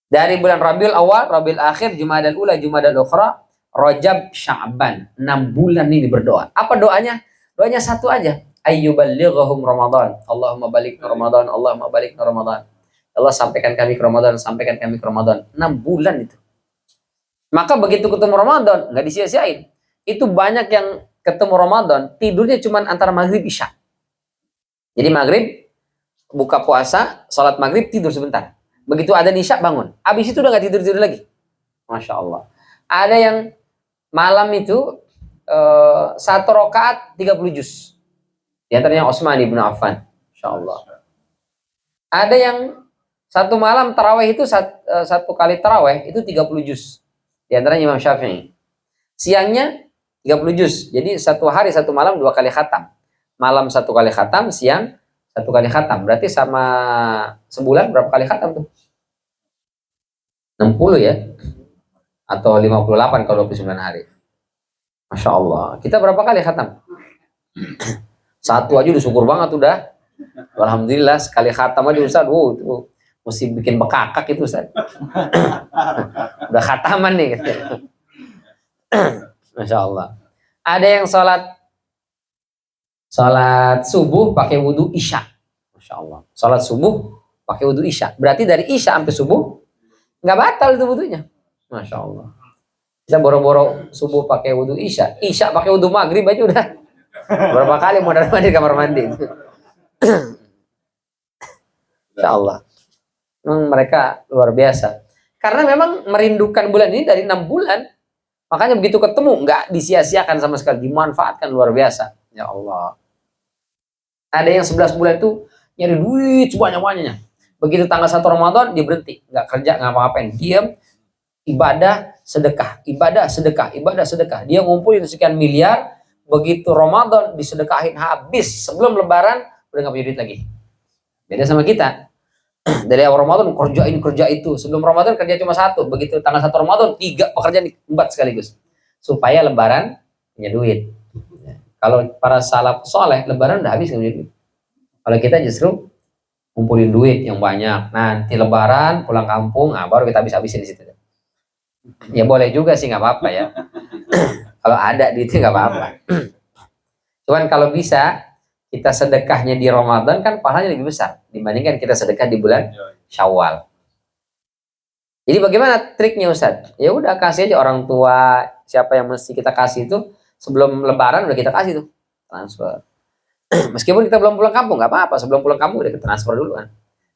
Dari bulan Rabiul Awal, Rabiul Akhir, Jumada Al-Ula, Jumada Al-Ukhra, Rajab, Sya'ban. 6 bulan ini berdoa. Apa doanya? Doanya satu aja. Ayyuballighahum Ramadan. Allahumma balik Ramadan. Allahumma balik Ramadan. Allah sampaikan kami ke Ramadan. Sampaikan kami ke Ramadan. 6 bulan itu. Maka begitu ketemu Ramadan, nggak disia-siain. Itu banyak yang ketemu Ramadan, tidurnya cuma antara maghrib isya. Jadi maghrib, buka puasa, sholat maghrib, tidur sebentar. Begitu ada isya, bangun. Habis itu udah nggak tidur-tidur lagi. Masya Allah. Ada yang malam itu 1 rakaat 30 juz. Di antaranya Utsman bin Affan. Masya Allah. Ada yang 1 malam taraweh itu 1 kali taraweh itu 30 juz. Di antaranya Imam Syafi'i. Siangnya 30 juz. Jadi 1 hari 1 malam 2 kali khatam. Malam 1 kali khatam, siang 1 kali khatam. Berarti sama sebulan berapa kali khatam tuh? 60 ya? Atau 58 kalau 29 hari. Masya Allah. Kita berapa kali khatam? 1 aja udah syukur banget udah. Alhamdulillah sekali khatam aja Ustaz. Itu mesti bikin bekakak itu Ustaz. Udah khataman nih gitu. Masya Allah. Ada yang sholat subuh pakai wudhu isya. Masya Allah. Sholat subuh pakai wudhu isya. Berarti dari isya sampai subuh nggak batal itu wudhunya. Masya Allah. Kita boro-boro subuh pakai wudhu isya. Isya pakai wudhu maghrib aja udah. Berapa kali mau dari kamar mandi. Masya Allah. Memang mereka luar biasa. Karena memang merindukan bulan ini dari 6 bulan. Makanya begitu ketemu, nggak disia-siakan sama sekali. Dimanfaatkan luar biasa. Ya Allah. Ada yang 11 bulan itu nyari duit sebanyak-banyaknya. Begitu tanggal 1 Ramadan, dia berhenti. Nggak kerja, nggak apa-apain. Diam, ibadah, sedekah. Ibadah, sedekah. Ibadah, sedekah. Dia ngumpulin sekian miliar. Begitu Ramadan, disedekahin habis. Sebelum Lebaran, udah nggak punya duit lagi. Beda sama kita. Dari awal Ramadan kerja itu. Sebelum Ramadan kerja cuma 1. Begitu tanggal 1 Ramadan 3 pekerjaan diembat sekaligus. Supaya Lebaran punya duit. Kalau para salaf soleh lebaran udah habis punya duit. Kalau kita justru ngumpulin duit yang banyak. Nanti lebaran pulang kampung, nah baru kita habis-habisin di situ. Ya boleh juga sih, nggak apa-apa ya. Kalau ada duitnya nggak apa-apa. Cuman kalau bisa kita sedekahnya di Ramadan kan pahalanya lebih besar dibandingkan kita sedekah di bulan Syawal. Jadi bagaimana triknya Ustadz? Ya udah kasih aja orang tua, siapa yang mesti kita kasih itu sebelum lebaran udah kita kasih tuh transfer. Meskipun kita belum pulang kampung nggak apa-apa, sebelum pulang kampung udah kita transfer dulu kan.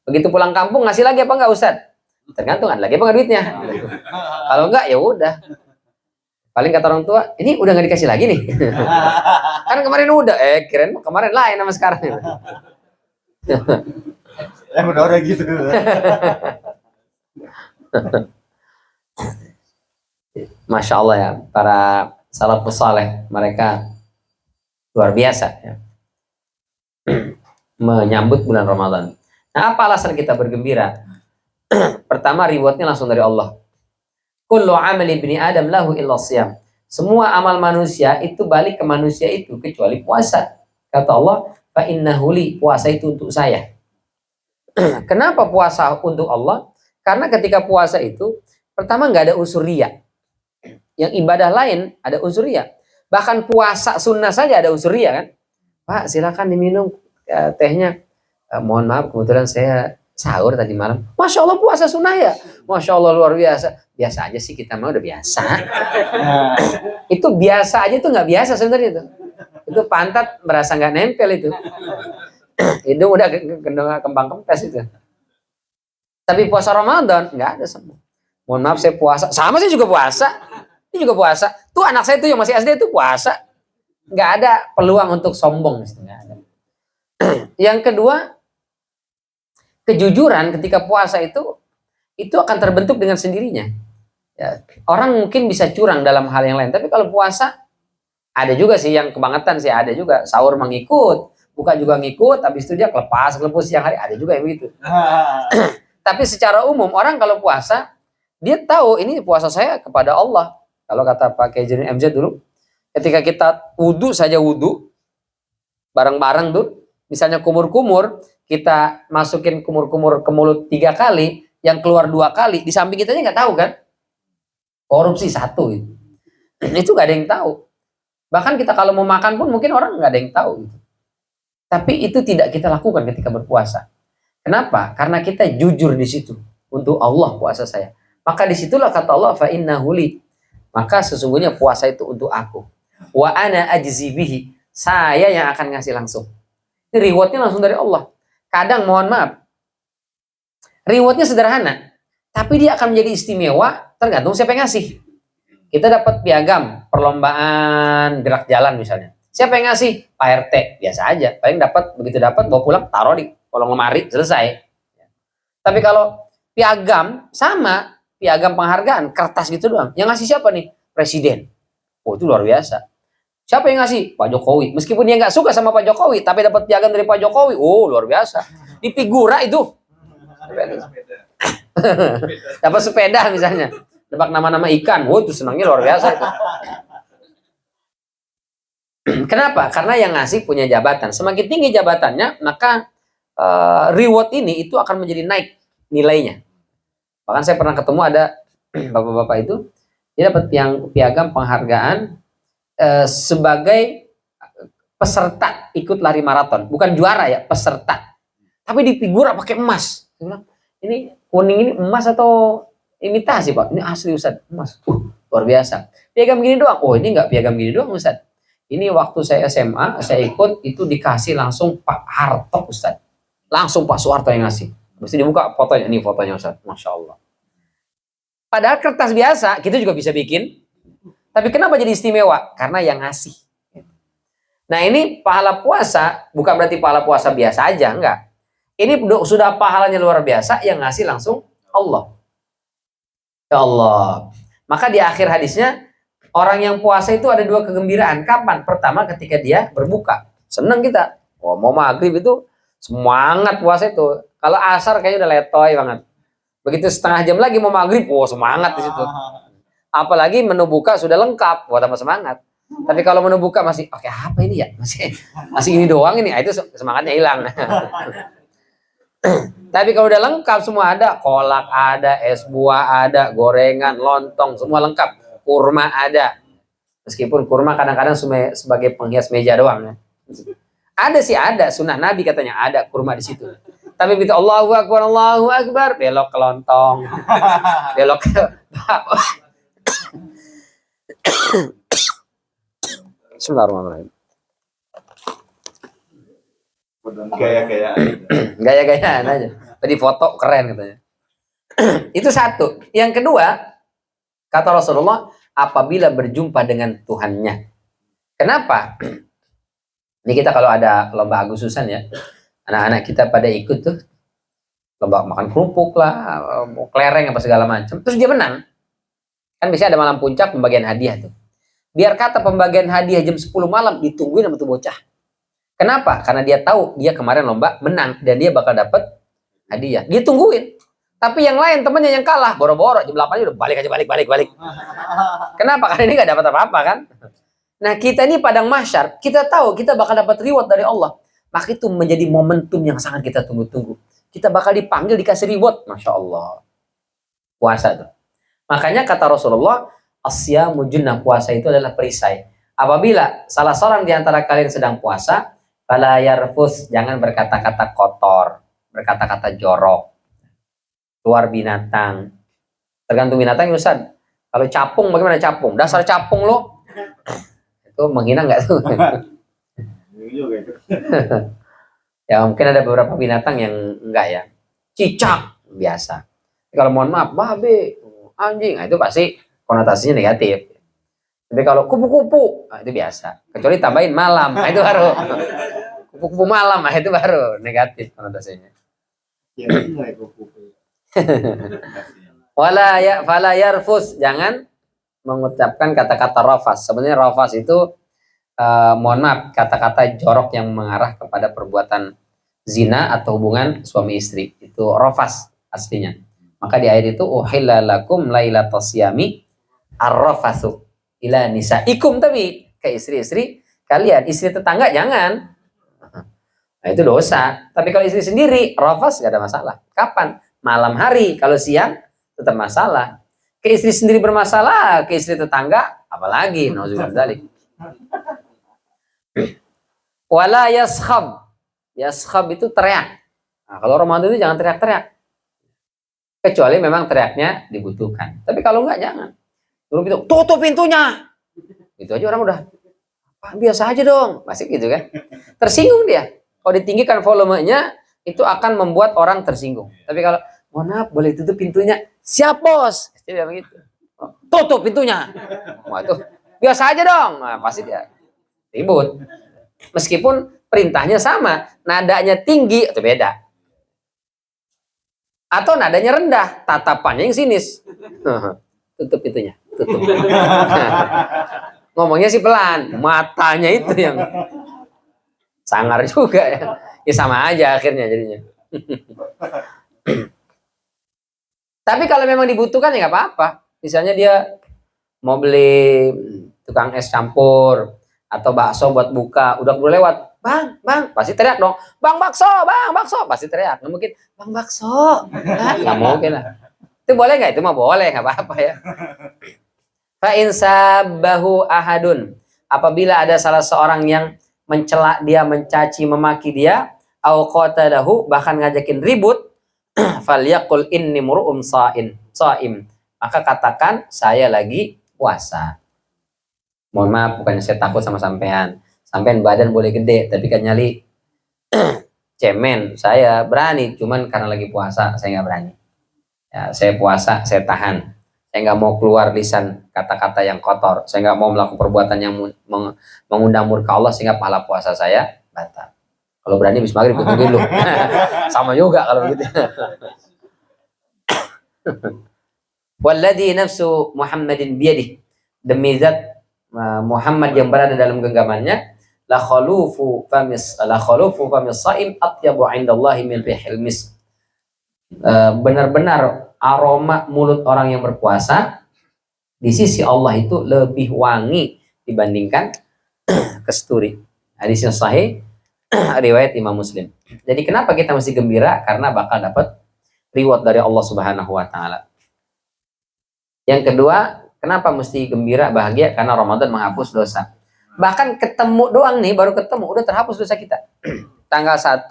Begitu pulang kampung ngasih lagi apa enggak Ustadz? Tergantung ada lagi apa enggak duitnya. Kalau enggak ya udah. Paling kata orang tua, ini udah nggak dikasih lagi nih. Kan kemarin udah, kirain kemarin lain sama sekarang. Udah gitu. Masya Allah ya, para salafus saleh mereka luar biasa ya. Menyambut bulan Ramadan. Nah, apa alasan kita bergembira? Pertama, rewardnya langsung dari Allah. Kullu amali ibni Adam lahu illa siyam. Semua amal manusia itu balik ke manusia itu kecuali puasa. Kata Allah, fa innahu li, puasa itu untuk saya. Kenapa puasa untuk Allah? Karena ketika puasa itu pertama nggak ada unsur riya. Yang ibadah lain ada unsur riya. Bahkan puasa sunnah saja ada unsur riya kan. Pak, silakan diminum tehnya. Mohon maaf, kebetulan saya sahur tadi malam. Masya Allah puasa sunnah ya. Masya Allah luar biasa. Biasa aja sih, kita mah udah biasa. Itu biasa aja tuh nggak biasa sebenarnya itu. Itu pantat merasa nggak nempel itu. Hidung udah kembang kempes itu. Tapi puasa Ramadan nggak ada semua. Mohon maaf saya puasa. Sama saya juga puasa. Ini juga puasa. Tuh anak saya tuh yang masih SD itu puasa. Nggak ada peluang untuk sombong. Nggak ada. Yang kedua, kejujuran ketika puasa itu akan terbentuk dengan sendirinya. Ya, orang mungkin bisa curang dalam hal yang lain, tapi kalau puasa ada juga sih yang kebangetan sih, ada juga sahur mengikut, buka juga ngikut, habis itu dia kelepus siang hari, ada juga yang begitu. Tapi secara umum orang kalau puasa dia tahu ini puasa saya kepada Allah. Kalau kata Pak Kiai Jurnin MZ dulu, ketika kita wudu saja wudu bareng-bareng tuh, misalnya kumur-kumur, kita masukin kumur-kumur ke mulut 3 kali, yang keluar 2 kali, di samping kita aja nggak tahu kan? Korupsi 1 gitu. Itu nggak ada yang tahu. Bahkan kita kalau mau makan pun mungkin orang nggak ada yang tahu gitu. Tapi itu tidak kita lakukan ketika berpuasa. Kenapa? Karena kita jujur di situ. Untuk Allah puasa saya. Maka disitulah kata Allah, fa innahu li. Maka sesungguhnya puasa itu untuk aku. Wa ana ajzi bihi. Saya yang akan ngasih langsung. Ini rewardnya langsung dari Allah. Kadang mohon maaf, rewardnya sederhana, tapi dia akan menjadi istimewa tergantung siapa yang ngasih. Kita dapat piagam perlombaan gerak jalan misalnya. Siapa yang ngasih? Pak RT. Biasa aja. Paling dapat, begitu dapat bawa pulang taruh di kolong lemari, selesai. Tapi kalau piagam sama, piagam penghargaan, kertas gitu doang. Yang ngasih siapa nih? Presiden. Oh, itu luar biasa. Siapa yang ngasih? Pak Jokowi. Meskipun dia nggak suka sama Pak Jokowi, tapi dapat piagam dari Pak Jokowi. Oh, luar biasa. Di figura itu. Dapat sepeda misalnya. Dapat nama-nama ikan. Oh, itu senangnya luar biasa itu. Kenapa? Karena yang ngasih punya jabatan. Semakin tinggi jabatannya, maka reward ini itu akan menjadi naik nilainya. Bahkan saya pernah ketemu ada bapak-bapak itu, dia dapat piagam penghargaan sebagai peserta ikut lari maraton, bukan juara ya, peserta. Tapi di figura pakai emas. Saya bilang, ini kuning ini emas atau imitasi Pak? Ini asli Ustaz, emas. Luar biasa. Piagam gini doang. Oh, ini enggak piagam gini doang Ustaz. Ini waktu saya SMA, saya ikut itu dikasih langsung Pak Harto Ustaz. Langsung Pak Soeharto yang ngasih. Mesti dibuka fotonya, ini fotonya Ustaz. Masya Allah. Padahal kertas biasa, kita juga bisa bikin. Tapi kenapa jadi istimewa? Karena yang ngasih. Nah ini pahala puasa, bukan berarti pahala puasa biasa aja, enggak. Ini sudah pahalanya luar biasa, yang ngasih langsung Allah. Ya Allah. Maka di akhir hadisnya, orang yang puasa itu ada 2 kegembiraan. Kapan? Pertama ketika dia berbuka. Seneng kita. Oh, mau maghrib itu semangat puasa itu. Kalau asar kayaknya udah letoy banget. Begitu setengah jam lagi mau maghrib, semangat di situ. Apalagi menu buka sudah lengkap, tambah semangat. Tapi kalau menu buka masih oke apa ini ya? Masih ini doang ini. Itu semangatnya hilang. Tapi kalau udah lengkap semua ada, kolak ada, es buah ada, gorengan, lontong, semua lengkap. Kurma ada. Meskipun kurma kadang-kadang sebagai penghias meja doang ya. Ada sih ada, sunnah Nabi katanya ada kurma di situ. Tapi begitu Allahu Akbar, belok ke lontong, belok ke Bismillahirrahmanirrahim. Gaya-gayaan. Gaya-gayaan aja. Tadi foto keren katanya. Itu satu. Yang kedua, kata Rasulullah, apabila berjumpa dengan Tuhannya. Kenapa? Ini kita kalau ada lomba Agustusan ya, anak-anak kita pada ikut tuh, lomba makan kerupuk lah, kelereng apa segala macam. Terus dia menang. Kan biasanya ada malam puncak pembagian hadiah tuh. Biar kata pembagian hadiah jam 10 malam ditungguin sama tuh bocah. Kenapa? Karena dia tahu dia kemarin lomba menang dan dia bakal dapat hadiah. Dia tungguin. Tapi yang lain temennya yang kalah boro-boro jam 8 udah balik. Kenapa? Karena ini nggak dapat apa-apa kan? Nah kita ini padang mahsyar, kita tahu kita bakal dapat reward dari Allah. Maka itu menjadi momentum yang sangat kita tunggu-tunggu. Kita bakal dipanggil dikasih reward, masya Allah. Puasa tuh. Makanya kata Rasulullah, asyamu junnah, puasa itu adalah perisai. Apabila salah seorang di antara kalian sedang puasa, fala yarfus, jangan berkata-kata kotor, berkata-kata jorok, keluar binatang. Tergantung binatang ya Ustaz. Kalau capung bagaimana capung? Dasar capung lo. Itu menghina nggak tuh? Ya mungkin ada beberapa binatang yang enggak ya. Cicak biasa. Kalau mohon maaf, babe, anjing, nah, itu pasti konotasinya negatif. Tapi kalau kupu-kupu, nah, itu biasa. Kecuali tambahin malam, nah, itu baru kupu-kupu malam, nah, itu baru negatif konotasinya. Fala yarfus, jangan mengucapkan kata-kata rafas. Sebenarnya rafas itu mohon maaf, kata-kata jorok yang mengarah kepada perbuatan zina atau hubungan suami istri. Itu rafas aslinya. Maka di ayat itu uhilla lakum lailatas siyami arrafasu ila nisaikum, tapi ke istri-istri kalian, istri tetangga jangan. Nah, itu dosa. Tapi kalau istri sendiri rafas gak ada masalah. Kapan? Malam hari. Kalau siang tetap masalah. Ke istri sendiri bermasalah, ke istri tetangga apalagi, nauzubillah dzalik. Wala yaskhab. Yaskhab itu teriak. Nah, kalau Ramadan itu jangan teriak-teriak. Kecuali memang teriaknya dibutuhkan. Tapi kalau enggak jangan. Dulu itu tutup pintunya. Itu aja orang udah biasa aja dong. Masih gitu kan. Tersinggung dia. Kalau ditinggikan volumenya itu akan membuat orang tersinggung. Tapi kalau mohon maaf boleh tutup pintunya. Siap bos. Dia begitu. Tutup pintunya. Wah itu biasa aja dong. Nah, pasti dia ribut. Meskipun perintahnya sama, nadanya tinggi atau beda. Atau nadanya rendah, tatapannya yang sinis. Tutup pintunya, tutup. Ngomongnya sih pelan, matanya itu yang sangar juga ya. Ya sama aja akhirnya jadinya. Tapi kalau memang dibutuhkan ya nggak apa-apa. Misalnya dia mau beli tukang es campur atau bakso buat buka, udah perlu lewat, bang, pasti teriak dong, bang bakso, pasti teriak. Nggak mungkin, bang bakso, nggak mungkin lah. Itu boleh nggak? Itu mah boleh, nggak apa-apa ya. Fa in sabbahu ahadun, apabila ada salah seorang yang mencela dia, mencaci, memaki dia, au qatalahu, bahkan ngajakin ribut, falyaqul inni mur'um shaim, maka katakan saya lagi puasa. Mohon maaf, bukannya saya takut sama sampean. Sampean badan boleh gede, tapi kan nyali cemen. Saya berani, cuman karena lagi puasa saya nggak berani. Ya, saya puasa, saya tahan. Saya nggak mau keluar lisan kata-kata yang kotor. Saya nggak mau melakukan perbuatan yang mengundang murka Allah sehingga pahala puasa saya batal. Kalau berani bis maghrib tungguin dulu. Sama juga kalau begitu. Walladzi nafsu Muhammadin biyadih, demi zat Muhammad yang berada dalam genggamannya, la khalufu famis shaim atyabu 'indallahi min rihil misk. Benar-benar aroma mulut orang yang berpuasa di sisi Allah itu lebih wangi dibandingkan kesturi. Hadis yang sahih riwayat Imam Muslim. Jadi kenapa kita mesti gembira? Karena bakal dapat reward dari Allah Subhanahu wa taala. Yang kedua, kenapa mesti gembira, bahagia? Karena Ramadan menghapus dosa. Bahkan ketemu doang nih, baru ketemu udah terhapus dosa kita. Tanggal 1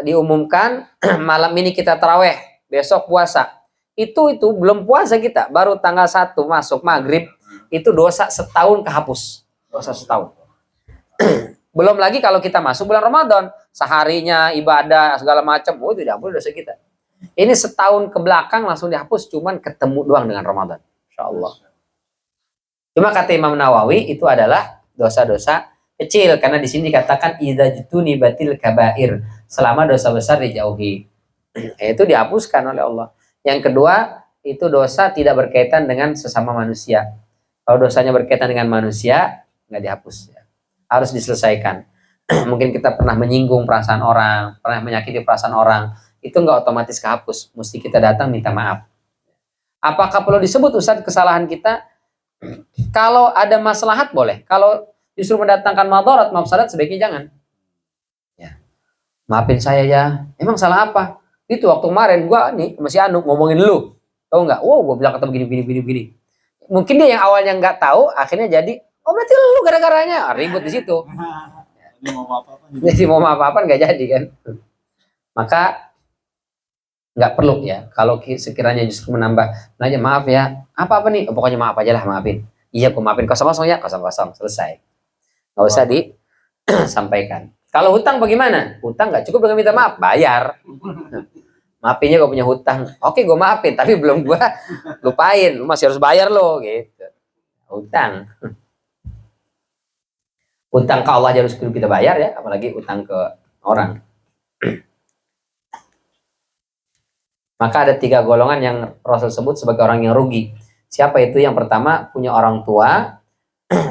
diumumkan malam ini kita taraweh, besok puasa. Itu belum puasa kita, baru tanggal 1 masuk maghrib, itu dosa setahun kehapus. Dosa setahun. Belum lagi kalau kita masuk bulan Ramadan, seharinya ibadah segala macam, oh itu dihapus dosa kita. Ini setahun ke belakang langsung dihapus, cuman ketemu doang dengan Ramadan. Insyaallah. Cuma kata Imam Nawawi itu adalah dosa-dosa kecil, karena di sini dikatakan idza jutunibatil kabair, selama dosa besar dijauhi. Itu dihapuskan oleh Allah. Yang kedua, itu dosa tidak berkaitan dengan sesama manusia. Kalau dosanya berkaitan dengan manusia, nggak dihapus. Harus diselesaikan. Mungkin kita pernah menyinggung perasaan orang, pernah menyakiti perasaan orang, itu nggak otomatis kehapus. Mesti kita datang minta maaf. Apakah perlu disebut Ustaz kesalahan kita? Kalau ada maslahat boleh. Kalau justru mendatangkan madarat, mafsadat, sebaiknya jangan. Ya. Maafin saya ya. Emang salah apa? Itu waktu kemarin gua nih masih Anu ngomongin lu. Tahu nggak? Wow, gua bilang kata begini. Mungkin dia yang awalnya nggak tahu, akhirnya jadi, oh berarti lu gara-garanya, ribut di situ. Jadi mau maaf-maafan nggak jadi kan? Maka nggak perlu ya. Kalau sekiranya justru menambah, aja maaf ya. Apa nih? Oh, pokoknya maaf aja lah, maafin. Iya, aku maafin 0-0 ya, 0-0 selesai. Nggak usah disampaikan. Kalau hutang bagaimana? Hutang nggak cukup dengan minta maaf, bayar. Maafinnya gue punya hutang. Oke, gue maafin, tapi belum gue lupain. Lu masih harus bayar lo, gitu. Hutang. Hutang ke Allah aja harus kita bayar ya, apalagi hutang ke orang. Maka ada 3 golongan yang Rasul sebut sebagai orang yang rugi. Siapa itu? Yang pertama, punya orang tua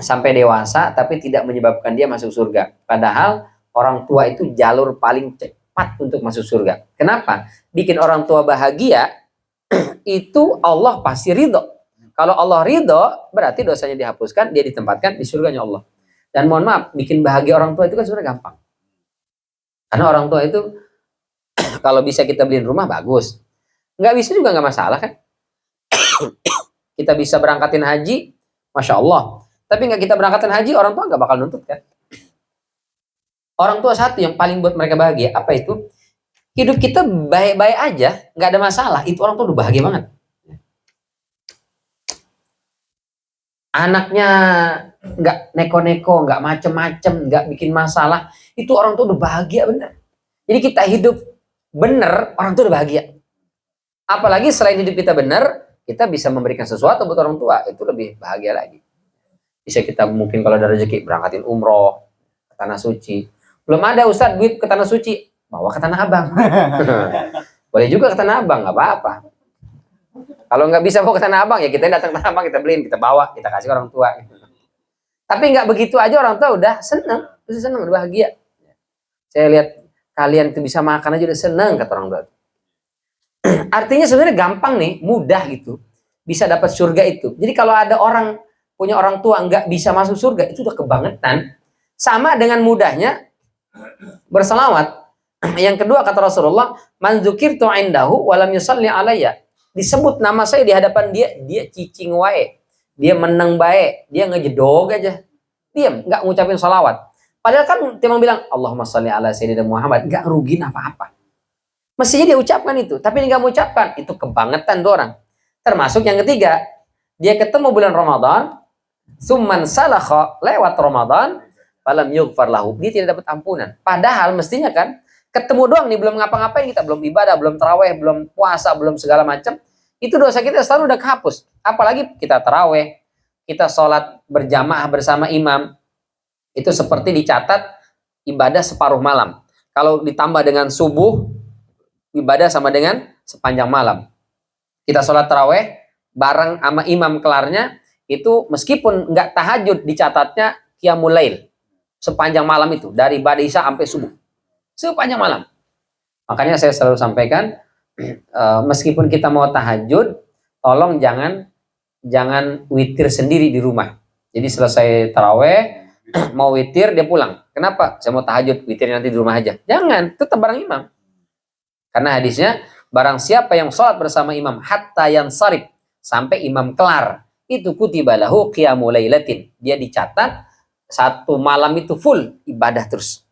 sampai dewasa tapi tidak menyebabkan dia masuk surga. Padahal orang tua itu jalur paling cepat untuk masuk surga. Kenapa? Bikin orang tua bahagia itu Allah pasti ridho. Kalau Allah ridho, berarti dosanya dihapuskan, dia ditempatkan di surganya Allah. Dan mohon maaf, bikin bahagia orang tua itu kan sebenarnya gampang. Karena orang tua itu kalau bisa kita beliin rumah bagus. Nggak bisa juga nggak masalah kan. Kita bisa berangkatin haji, Masya Allah. Tapi nggak kita berangkatin haji, orang tua nggak bakal nuntut kan. Orang tua satu yang paling buat mereka bahagia, apa itu? Hidup kita baik-baik aja, nggak ada masalah. Itu orang tua udah bahagia banget. Anaknya nggak neko-neko, nggak macem-macem, nggak bikin masalah. Itu orang tua udah bahagia bener. Jadi kita hidup bener, orang tua udah bahagia. Apalagi selain hidup kita bener, kita bisa memberikan sesuatu buat orang tua, itu lebih bahagia lagi. Bisa kita mungkin kalau ada rezeki berangkatin umroh ke tanah suci. Belum ada Ustadz duit ke tanah suci, bawa ke Tanah Abang. Boleh juga ke Tanah Abang, nggak apa-apa. Kalau nggak bisa bawa ke Tanah Abang, ya kita datang ke Tanah Abang, kita beliin, kita bawa, kita kasih ke orang tua. Tapi nggak begitu aja orang tua udah seneng, udah bahagia. Saya lihat kalian itu bisa makan aja udah seneng kata orang tua. Artinya sebenarnya gampang nih, mudah gitu, bisa dapat surga itu. Jadi kalau ada orang punya orang tua nggak bisa masuk surga, itu udah kebangetan. Sama dengan mudahnya berselawat. Yang kedua kata Rasulullah, man dzukirtu indahu wa lam yusalli alayya. Disebut nama saya di hadapan dia, dia cicing wae. Dia menang baik, dia ngejedog aja. Diam, nggak ngucapin salawat. Padahal kan dia bilang Allahumma shalli ala sayyidina Muhammad, nggak rugiin apa-apa. Mestinya dia ucapkan itu, tapi dia nggak mengucapkan. Itu kebangetan tuh orang. Termasuk yang ketiga, dia ketemu bulan Ramadan, summan salakha, lewat Ramadan, falam yughfar lahu, dia tidak dapat ampunan. Padahal mestinya kan ketemu doang nih, belum ngapa-ngapain, kita belum ibadah, belum taraweh, belum puasa, belum segala macam. Itu dosa kita selalu udah kehapus. Apalagi kita taraweh, kita sholat berjamaah bersama imam, itu seperti dicatat ibadah separuh malam. Kalau ditambah dengan subuh, ibadah sama dengan sepanjang malam. Kita sholat taraweh bareng sama imam kelarnya, itu meskipun nggak tahajud, dicatatnya qiyamul lail sepanjang malam itu, dari ba'da isya sampai subuh, sepanjang malam. Makanya saya selalu sampaikan, meskipun kita mau tahajud, tolong jangan witir sendiri di rumah. Jadi selesai taraweh, mau witir dia pulang. Kenapa? Saya mau tahajud, witir nanti di rumah aja. Jangan, tetap bareng imam. Karena hadisnya, barang siapa yang sholat bersama imam hatta yang sarif, sampai imam kelar, itu kutiba lahu qiyamul lailatin. Dia dicatat satu malam itu full ibadah terus.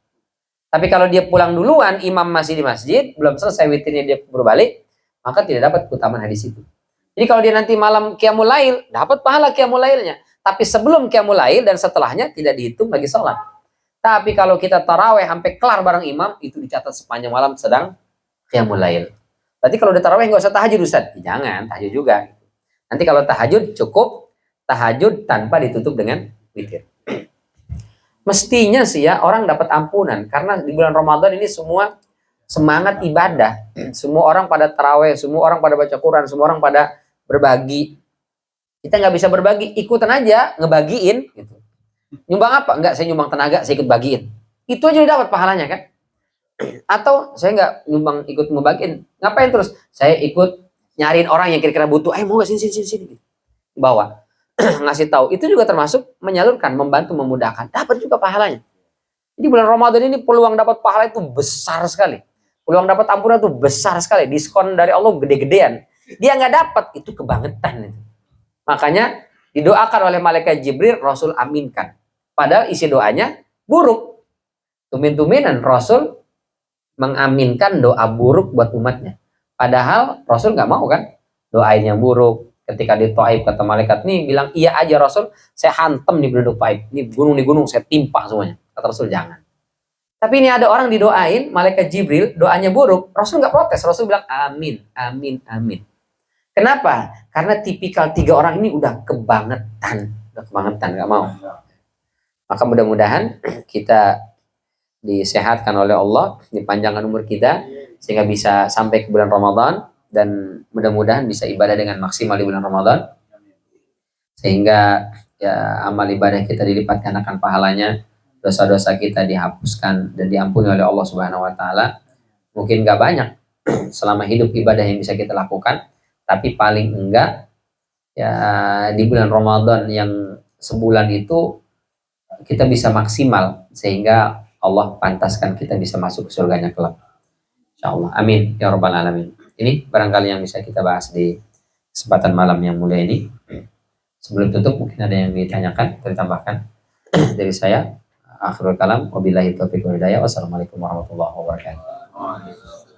Tapi kalau dia pulang duluan, imam masih di masjid, belum selesai witirnya dia berbalik, maka tidak dapat keutamaan hadis itu. Jadi kalau dia nanti malam qiyamul lail, dapat pahala qiyamul lailnya. Tapi sebelum qiyamul lail dan setelahnya tidak dihitung lagi sholat. Tapi kalau kita taraweh sampai kelar bareng imam, itu dicatat sepanjang malam sedang qiyamul lail. Berarti kalau udah taraweh nggak usah tahajud Ustaz. Jangan, tahajud juga. Nanti kalau tahajud cukup tahajud tanpa ditutup dengan witir. Mestinya sih ya orang dapat ampunan karena di bulan Ramadan ini semua semangat ibadah. Semua orang pada taraweh, semua orang pada baca Quran, semua orang pada berbagi. Kita nggak bisa berbagi, ikutan aja ngebagiin gitu. Nyumbang apa? Enggak, saya nyumbang tenaga, saya ikut bagiin. Itu aja udah dapat pahalanya kan? Atau saya nggak nyumbang ikut ngebagiin. Ngapain terus? Saya ikut nyariin orang yang kira-kira butuh. Mau nggak sini. Bawa. Ngasih tahu. Itu juga termasuk menyalurkan, membantu, memudahkan. Dapat juga pahalanya. Jadi bulan Ramadan ini peluang dapat pahala itu besar sekali. Peluang dapat ampunan itu besar sekali. Diskon dari Allah gede-gedean. Dia nggak dapat, itu kebangetan. Makanya didoakan oleh malaikat Jibril, Rasul aminkan. Padahal isi doanya buruk. Tumin-tuminan Rasul mengaminkan doa buruk buat umatnya. Padahal Rasul nggak mau kan doain yang buruk. Ketika di Taif kata malaikat nih bilang iya aja Rasul, saya hantem nih penduduk Taif. Ini gunung saya timpa semuanya. Kata Rasul jangan. Tapi ini ada orang didoain malaikat Jibril doanya buruk, Rasul nggak protes. Rasul bilang amin, amin, amin. Kenapa? Karena tipikal 3 orang ini udah kebangetan nggak mau. Maka mudah-mudahan kita disehatkan oleh Allah, dipanjangkan umur kita sehingga bisa sampai ke bulan Ramadan dan mudah-mudahan bisa ibadah dengan maksimal di bulan Ramadan sehingga ya amal ibadah kita dilipat gandakan pahalanya, dosa-dosa kita dihapuskan dan diampuni oleh Allah Subhanahu wa taala. Mungkin nggak banyak selama hidup ibadah yang bisa kita lakukan, tapi paling enggak ya di bulan Ramadan yang sebulan itu kita bisa maksimal sehingga Allah pantaskan kita bisa masuk ke surganya kelak. Insyaallah. Amin ya rabbal alamin. Ini barangkali yang bisa kita bahas di kesempatan malam yang mulia ini. Sebelum tutup mungkin ada yang ditanyakan, ditambahkan dari saya. Akhirul kalam, wabillahi taufiq wal hidayah. Wassalamualaikum warahmatullahi wabarakatuh.